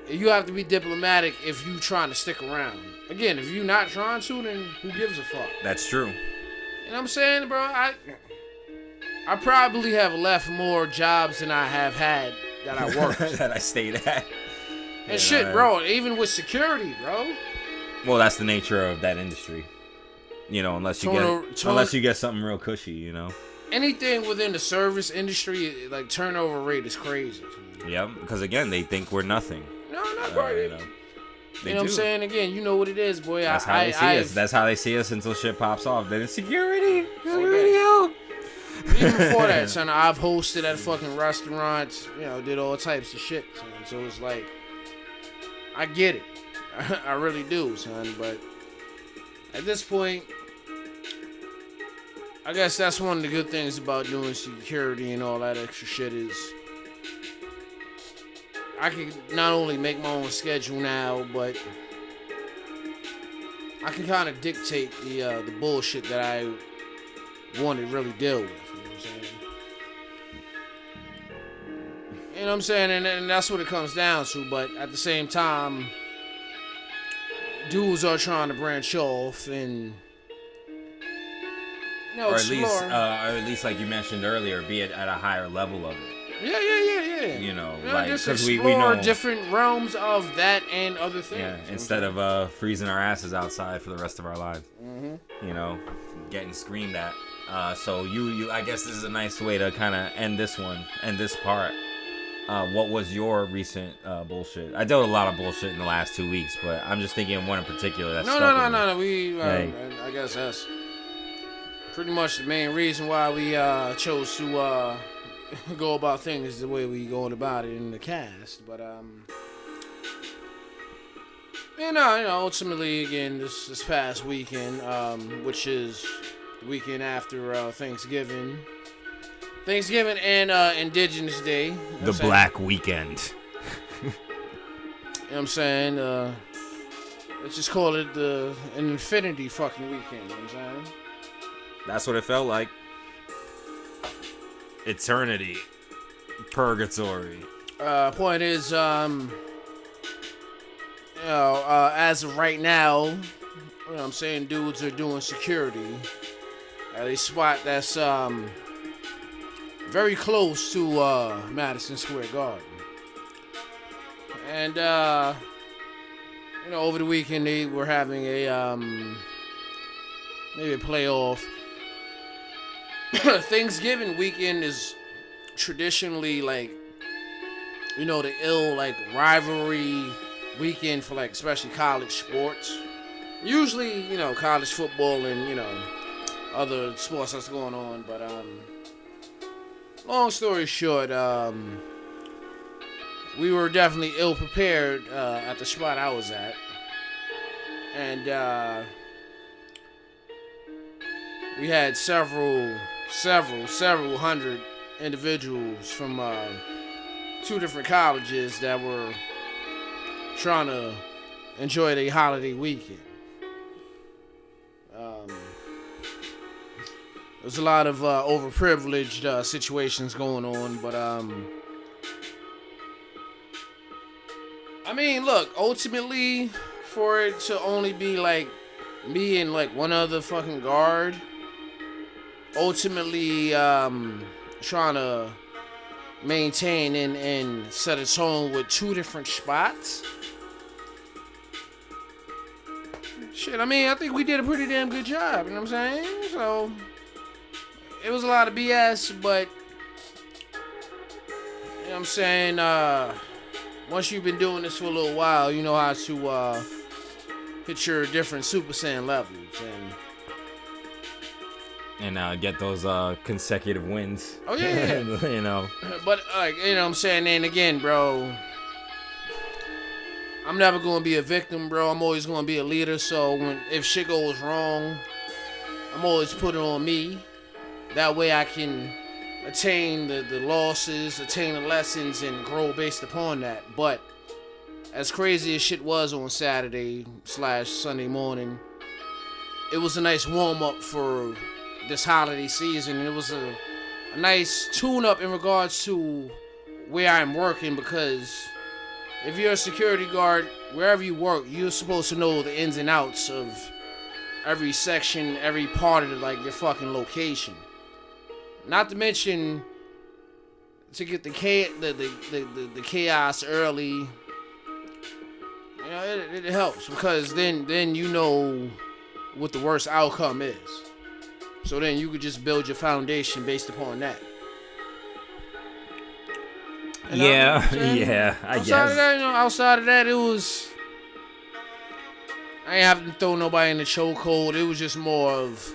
you have to be diplomatic if you trying to stick around. Again, if you're not trying to, then who gives a fuck? That's true. You know what I'm saying, bro? I probably have left more jobs than I have had that I worked. That I stayed at. And shit, bro, even with security, bro. Well, that's the nature of that industry. Unless you get something real cushy, Anything within the service industry, like turnover rate is crazy. Yeah, because again, they think we're nothing. No, not right. You know what I'm saying? Again, you know what it is, boy. That's how they see us. That's how they see us until shit pops off. Then it's security help. Even before that, son, I've hosted at fucking restaurants, did all types of shit, son. So it's like, I get it. I really do, son. But at this point, I guess that's one of the good things about doing security and all that extra shit is I can not only make my own schedule now, but I can kind of dictate the bullshit that I want to really deal with. You know what I'm saying? And that's what it comes down to. But at the same time, dudes are trying to branch off and or explore. At least like you mentioned earlier, be it at a higher level of it. Yeah. Just explore we know different realms of that and other things. Yeah, instead of freezing our asses outside for the rest of our lives. Mm-hmm. Getting screamed at. So you I guess this is a nice way to kind of end this part. What was your recent bullshit? I dealt with a lot of bullshit in the last 2 weeks, but I'm just thinking of one in particular that's No. I guess that's pretty much the main reason why we chose to go about things the way we going about it in the cast. But ultimately, again, this past weekend, which is the weekend after Thanksgiving and Indigenous Day. The Black Weekend. You know what I'm saying? Let's just call it an infinity fucking weekend. You know what I'm saying? That's what it felt like. Eternity. Purgatory. Point is, as of right now, you know what I'm saying, dudes are doing security at a spot that's very close to Madison Square Garden. And over the weekend they were having a maybe a playoff. Thanksgiving weekend is traditionally like the ill like rivalry weekend for like especially college sports. Usually, college football and other sports that's going on. But long story short, we were definitely ill prepared at the spot I was at, and we had several hundred individuals from two different colleges that were trying to enjoy their holiday weekend. There's a lot of overprivileged situations going on, but I mean, look, ultimately, for it to only be like me and like one other fucking guard, ultimately trying to maintain and set a tone with two different spots. Shit, I mean, I think we did a pretty damn good job, you know what I'm saying? So, it was a lot of BS, but, you know what I'm saying, once you've been doing this for a little while, you know how to hit your different Super Saiyan levels, and get those consecutive wins. Oh, yeah. But, like, you know what I'm saying, and again, bro, I'm never going to be a victim, bro. I'm always going to be a leader, so if shit goes wrong, I'm always putting it on me. That way I can attain the losses, attain the lessons, and grow based upon that. But as crazy as shit was on Saturday/Sunday morning, it was a nice warm-up for this holiday season. It was a nice tune-up in regards to where I'm working, because if you're a security guard, wherever you work, you're supposed to know the ins and outs of every section, every part of like your fucking location. Not to mention to get the chaos early. It helps, because then you know what the worst outcome is. So then you could just build your foundation based upon that. And I guess. Outside of that, it was, I ain't having to throw nobody in the chokehold. It was just more of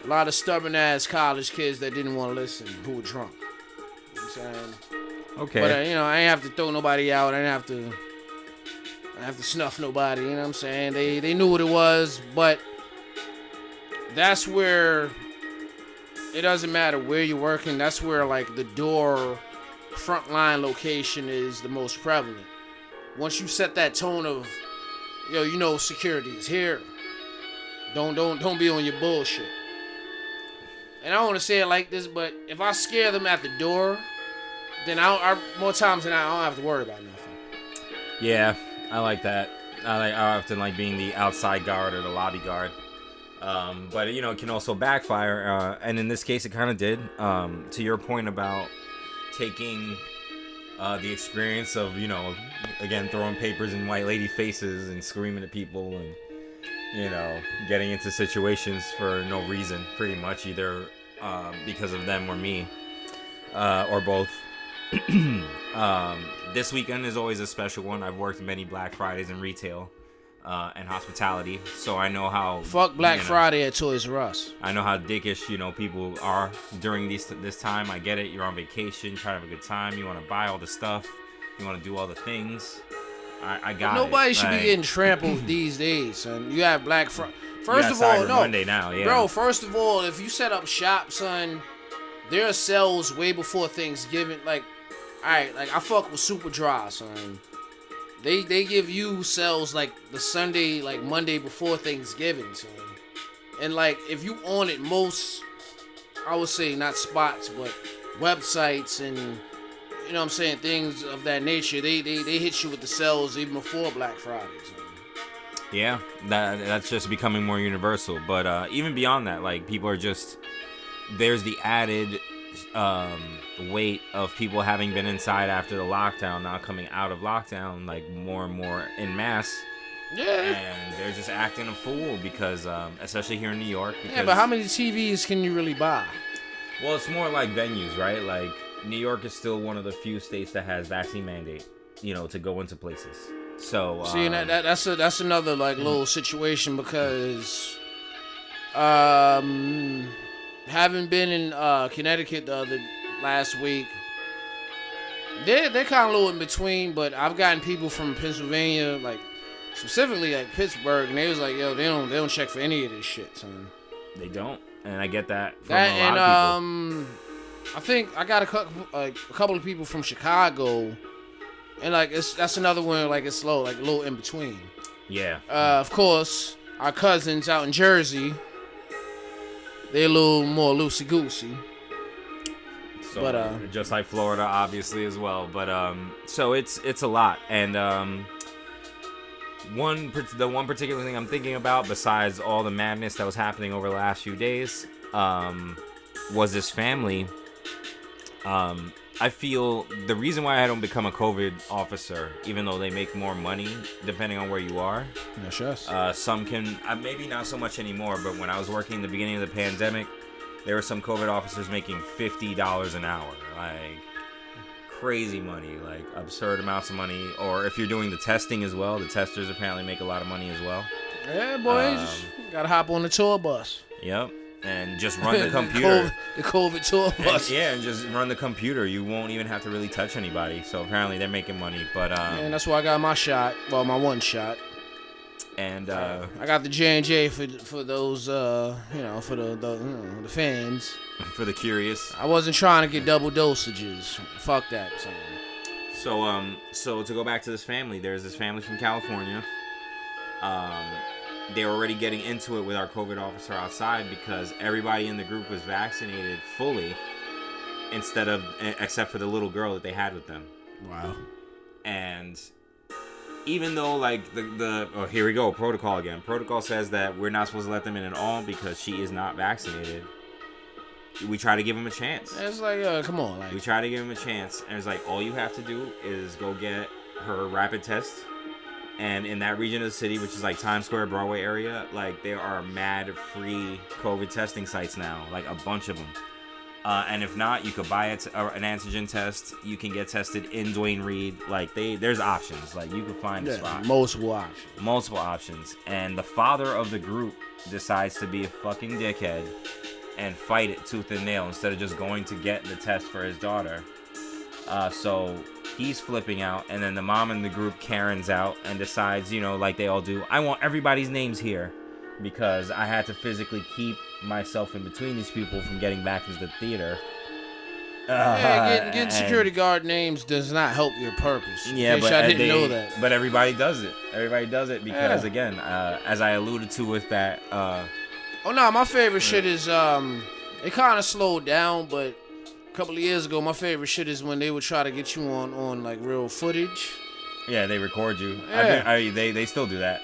a lot of stubborn ass college kids that didn't want to listen, who were drunk. You know what I'm saying? Okay. But I ain't have to throw nobody out. I didn't have to snuff nobody. You know what I'm saying? They knew what it was, but that's where it doesn't matter where you're working. That's where like the door frontline location is the most prevalent. Once you set that tone of, security is here. Don't be on your bullshit. And I don't want to say it like this, but if I scare them at the door, then more times than not, I don't have to worry about nothing. Yeah, I like that. I often like being the outside guard or the lobby guard. But it can also backfire, and in this case it kind of did. To your point about taking the experience of, again, throwing papers in white lady faces and screaming at people and, getting into situations for no reason, pretty much, either because of them or me, or both. This weekend is always a special one. I've worked many Black Fridays in retail and hospitality, so I know how... Fuck Black Friday at Toys R Us. I know how dickish, people are during this time. I get it. You're on vacation, trying to have a good time. You want to buy all the stuff. You want to do all the things. I got it. Nobody should be getting trampled these days, son. You have Black Friday. First of all, Monday now, yeah. Bro, first of all, if you set up shop, son, there are sales way before Thanksgiving. Like, alright, like I fuck with Super Dry, son. They give you sales like the Sunday, like Monday before Thanksgiving, son. And like if you on it, most, I would say not spots, but websites and things of that nature, they hit you with the sales even before Black Friday, son. Yeah, that's just becoming more universal. But even beyond that, like people are just there's the added weight of people having been inside after the lockdown, now coming out of lockdown, like more and more in mass. Yeah. And they're just acting a fool because, especially here in New York. Because, yeah, but how many TVs can you really buy? Well, it's more like venues, right? Like New York is still one of the few states that has vaccine mandate, to go into places. So see, that's another like little situation because, having been in Connecticut last week, they're kind of a little in between. But I've gotten people from Pennsylvania, like specifically like Pittsburgh, and they was like, yo, they don't check for any of this shit, son. They don't, and I get that from a lot of people. I think I got a couple of people from Chicago. And like that's another one, like it's slow, like a little in between. Yeah. Of course, our cousins out in Jersey, they're a little more loosey goosey. So, but just like Florida, obviously as well. But so it's a lot, and the one particular thing I'm thinking about, besides all the madness that was happening over the last few days, was this family. I feel the reason why I don't become a COVID officer, even though they make more money depending on where you are. Yes. Some can, maybe not so much anymore, but when I was working in the beginning of the pandemic, there were some COVID officers making $50 an hour. Like, crazy money, like absurd amounts of money. Or if you're doing the testing as well, the testers apparently make a lot of money as well. Yeah, boys. Gotta hop on the tour bus. Yep. And just run the computer. the COVID tour bus. And just run the computer. You won't even have to really touch anybody. So apparently they're making money. But and that's why I got my shot. Well, my one shot. And I got the J&J for those for the fans. For the curious. I wasn't trying to get double dosages. Fuck that. So to go back to this family, there's this family from California. They were already getting into it with our COVID officer outside because everybody in the group was vaccinated fully, except for the little girl that they had with them. Wow. And even though like here we go, protocol again. Protocol says that we're not supposed to let them in at all because she is not vaccinated. We try to give them a chance. It's like, come on. Like, we try to give them a chance, and it's like all you have to do is go get her rapid test. And in that region of the city, which is like Times Square, Broadway area, like there are mad free COVID testing sites now, like a bunch of them. And if not, you could buy an antigen test. You can get tested in Duane Reade. Like there's options. Like you can find a spot. Multiple options. And the father of the group decides to be a fucking dickhead and fight it tooth and nail instead of just going to get the test for his daughter. So he's flipping out, and then the mom in the group Karen's out and decides, like they all do, I want everybody's names here because I had to physically keep myself in between these people from getting back into the theater. Getting security guard names does not help your purpose. Yeah, but I didn't know that. But everybody does it. Everybody does it because, again, as I alluded to with that... my favorite shit is, it kind of slowed down, but... couple of years ago, my favorite shit is when they would try to get you on like real footage. Yeah, they record you. Yeah. They still do that.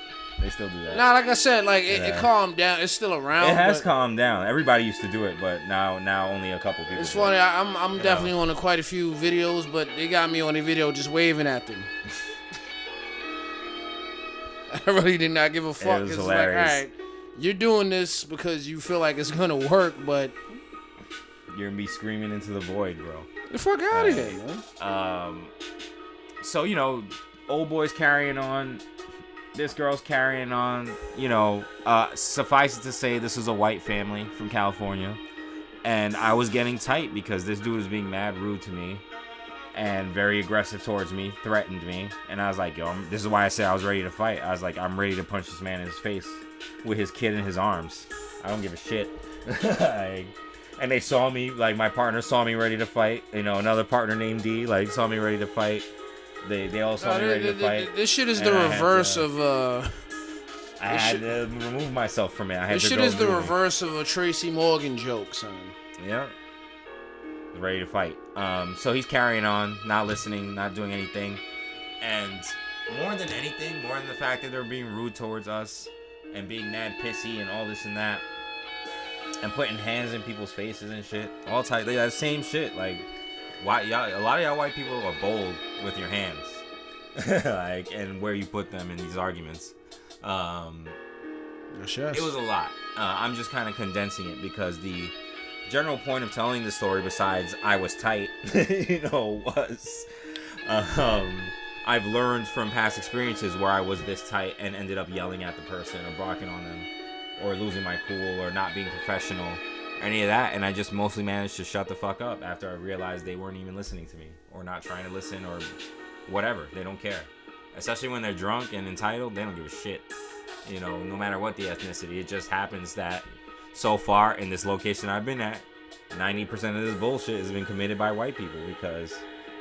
Nah, like I said, like it calmed down. It's still around. It has calmed down. Everybody used to do it, but now only a couple people. It's funny. I'm definitely on quite a few videos, but they got me on a video just waving at them. I really did not give a fuck. It was it's hilarious. Like, all right, you're doing this because you feel like it's gonna work, but you're gonna be screaming into the void, bro. The fuck out of here, man. So old boy's carrying on. This girl's carrying on. Suffice it to say, this is a white family from California, and I was getting tight because this dude was being mad rude to me and very aggressive towards me, threatened me, and I was like, yo, this is why I said I was ready to fight. I was like, I'm ready to punch this man in his face with his kid in his arms. I don't give a shit. And they saw me, like my partner saw me ready to fight. Another partner named D, like saw me ready to fight. They all saw me ready to fight. This shit is the reverse of. I had to remove myself from it. This shit is the reverse of a Tracy Morgan joke, son. Yeah. Ready to fight. So he's carrying on, not listening, not doing anything, and more than anything, more than the fact that they're being rude towards us and being mad pissy and all this and that, and putting hands in people's faces and shit, all type, that same shit. Like, why y'all? A lot of y'all white people are bold with your hands, like, and where you put them in these arguments. Yes. It was a lot. I'm just kind of condensing it because the general point of telling the story, besides I was tight, was I've learned from past experiences where I was this tight and ended up yelling at the person or barking on them or losing my cool or not being professional or any of that, and I just mostly managed to shut the fuck up after I realized they weren't even listening to me or not trying to listen or whatever. They don't care. Especially when they're drunk and entitled, they don't give a shit. No matter what the ethnicity. It just happens that so far in this location I've been at, 90% of this bullshit has been committed by white people because,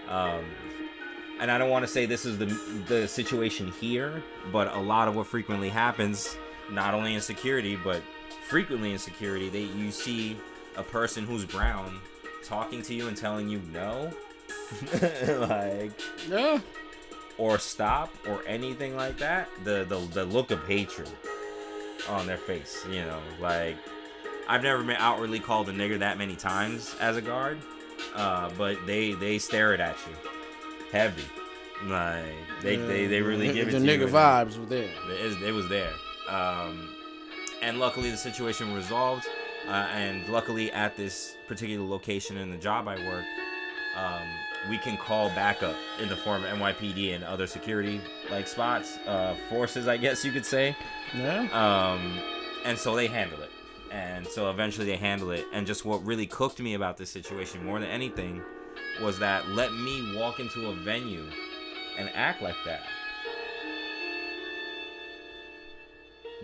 and I don't want to say this is the situation here, but a lot of what frequently happens, not only in security, but frequently in security, you see a person who's brown talking to you and telling you no, like, yeah, or stop or anything like that. The look of hatred on their face, like, I've never been outwardly called a nigger that many times as a guard, but they stare it at you heavy, like they really give it to you. The nigga vibes were there. It was there, and luckily the situation was resolved, and luckily at this particular location in the job I work, we can call backup in the form of NYPD and other security like spots, forces, I guess you could say. Yeah. And so they handle it. And so eventually they handle it. And just what really cooked me about this situation more than anything was that let me walk into a venue and act like that.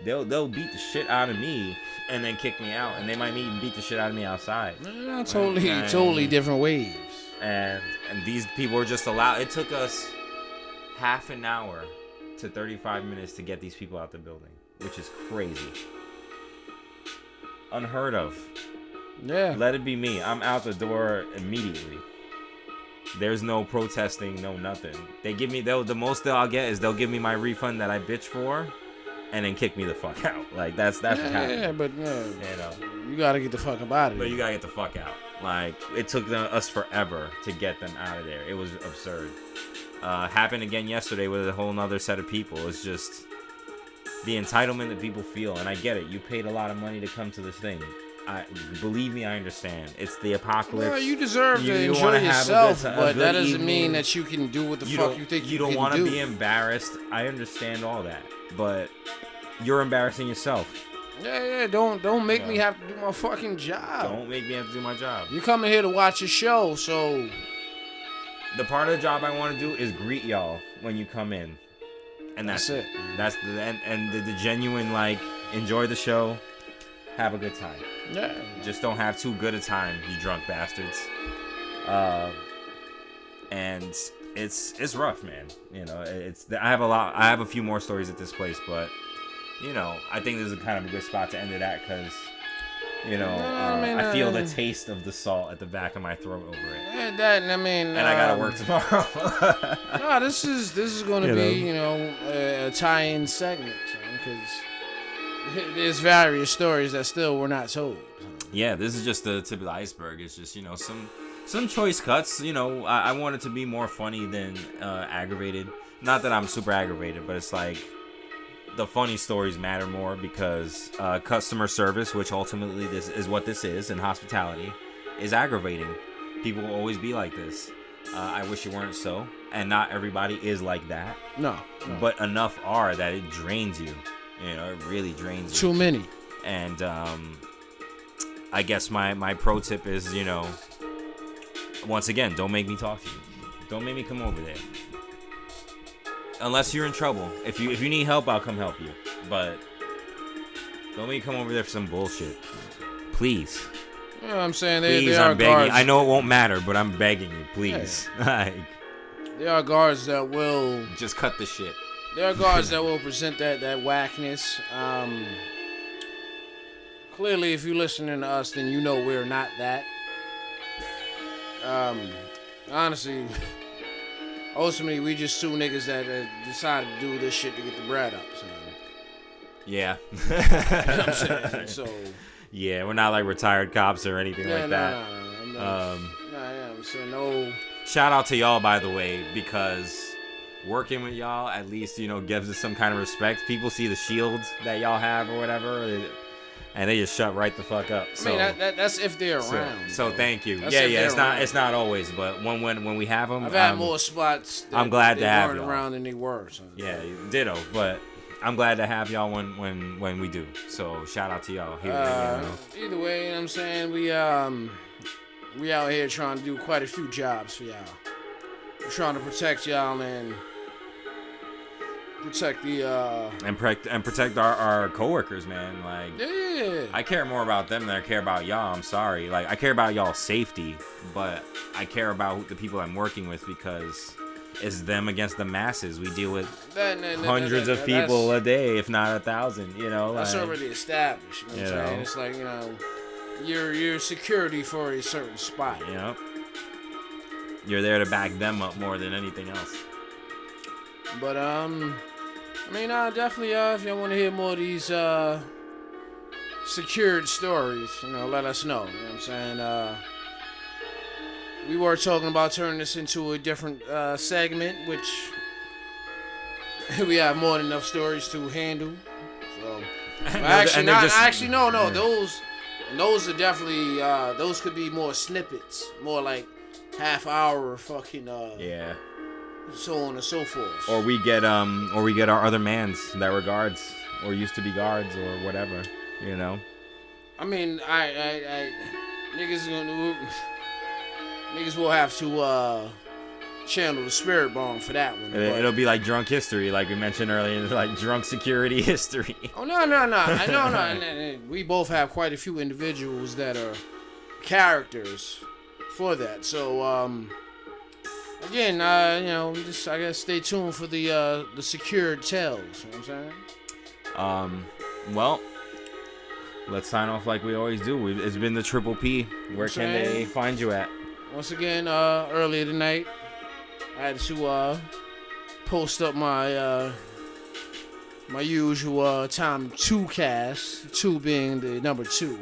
They'll beat the shit out of me and then kick me out, and they might even beat the shit out of me outside. Yeah, totally different waves. And these people were just allowed. It took us half an hour to 35 minutes to get these people out the building, which is crazy. Unheard of. Yeah. Let it be me. I'm out the door immediately. There's no protesting, no nothing. They give me the most I'll get is they'll give me my refund that I bitch for, and then kick me the fuck out. Like that's what happened. Yeah, but you gotta get the fuck up out of there. But you gotta get the fuck out. Like it took us forever to get them out of there. It was absurd. Happened again yesterday with a whole nother set of people. It's just the entitlement that people feel, and I get it. You paid a lot of money to come to this thing. Believe me, I understand. It's the apocalypse. Well, you deserve to enjoy yourself, but that doesn't mean that you can do what the fuck you think you can do. You don't want to be embarrassed. I understand all that, but you're embarrassing yourself. Yeah. Don't make me have to do my fucking job. Don't make me have to do my job. You coming here to watch a show, so the part of the job I want to do is greet y'all when you come in, and that's it. That's the genuine, like, enjoy the show, have a good time. Yeah. Just don't have too good a time, you drunk bastards. And it's rough, man. I have a few more stories at this place, but I think this is kind of a good spot to end it at because I feel the taste of the salt at the back of my throat over it. And I gotta work tomorrow. No, this is going to be a tie-in segment, because there's various stories that still were not told. Yeah, this is just the tip of the iceberg. It's just some choice cuts. I want it to be more funny than aggravated. Not that I'm super aggravated, but it's like the funny stories matter more because customer service, which ultimately this is what this is, and hospitality, is aggravating. People will always be like this. I wish it weren't so, and not everybody is like that. No. But enough are that it drains you. It really drains you. Too many. And I guess my pro tip is, once again, don't make me talk to you. Don't make me come over there. Unless you're in trouble. If you need help, I'll come help you. But don't make me come over there for some bullshit. Please. You know what I'm saying? Please, I'm begging you. I know it won't matter, but I'm begging you. Please. Yeah. There are guards that will just cut the shit. There are guards that will present that whackness. Clearly, if you're listening to us, then you know we're not that. Honestly, ultimately we just two niggas that decided to do this shit to get the bread up. So. Yeah. You know what I'm saying? So. Yeah, we're not like retired cops or anything like that. I'm saying no. Shout out to y'all, by the way, because working with y'all at least, gives us some kind of respect. People see the shields that y'all have or whatever, and they just shut right the fuck up. So, I mean, that's if they're around. So thank you. That's It's not always, but when we have them, I've had more spots. I'm glad to have y'all. Around than they were. So. Yeah, ditto. But I'm glad to have y'all when we do. So shout out to y'all here. Either way, you know what I'm saying, we out here trying to do quite a few jobs for y'all. We're trying to protect y'all and protect the and protect our coworkers, man. Like, yeah. I care more about them than I care about y'all. I'm sorry. Like, I care about y'all's safety, but I care about the people I'm working with because it's them against the masses. We deal with hundreds of people a day, if not 1,000. That's already established. You know what I'm saying? It's like, you're security for a certain spot. Yep. You're there to back them up more than anything else. But definitely, if y'all want to hear more of these secured stories, let us know. You know what I'm saying? We were talking about turning this into a different segment, which we have more than enough stories to handle. So, those are definitely those could be more snippets, more like half hour fucking yeah. So on and so forth. Or we get our other mans that were guards or used to be guards or whatever, I mean, I niggas will have to channel the spirit bomb for that one. It'll be like drunk history, like we mentioned earlier, like drunk security history. Oh no. We both have quite a few individuals that are characters for that. So again, just I guess stay tuned for the secured tales. You know what I'm saying? Well, let's sign off like we always do. It's been the Triple P. Where can they find you at? Once again, earlier tonight, I had to post up my my usual time to cast. 2 being the number 2.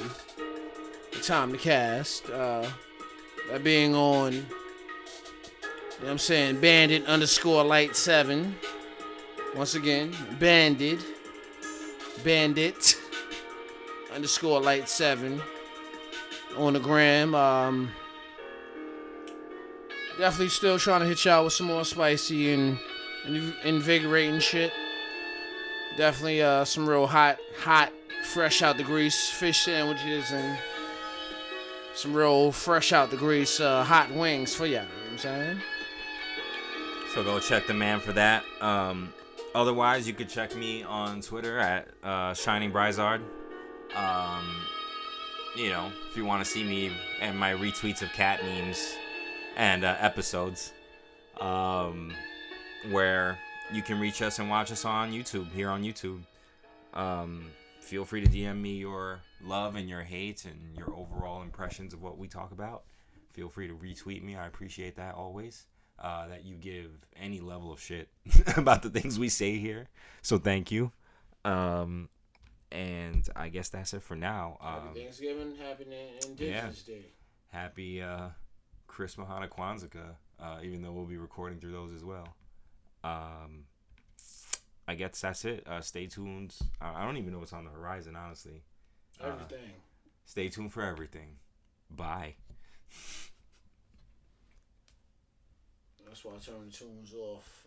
The time to cast. That being on. You know what I'm saying? Bandit_light7. Once again, Bandit _light7 on the gram. Definitely still trying to hit y'all with some more spicy and invigorating shit. Definitely some real hot, fresh out the grease fish sandwiches and some real fresh out the grease hot wings for y'all. You know what I'm saying? So go check the man for that. Otherwise, you could check me on Twitter at Shining Brizard. If you want to see me and my retweets of cat memes and episodes, where you can reach us and watch us on YouTube, here on YouTube. Feel free to DM me your love and your hate and your overall impressions of what we talk about. Feel free to retweet me. I appreciate that always. That you give any level of shit about the things we say here. So thank you. And I guess that's it for now. Happy Thanksgiving, happy Indigenous Day. Happy Chris Mahana Kwanzaa, even though we'll be recording through those as well. I guess that's it. Stay tuned. I don't even know what's on the horizon, honestly. Everything. Stay tuned for everything. Bye. That's why I turned the tunes off.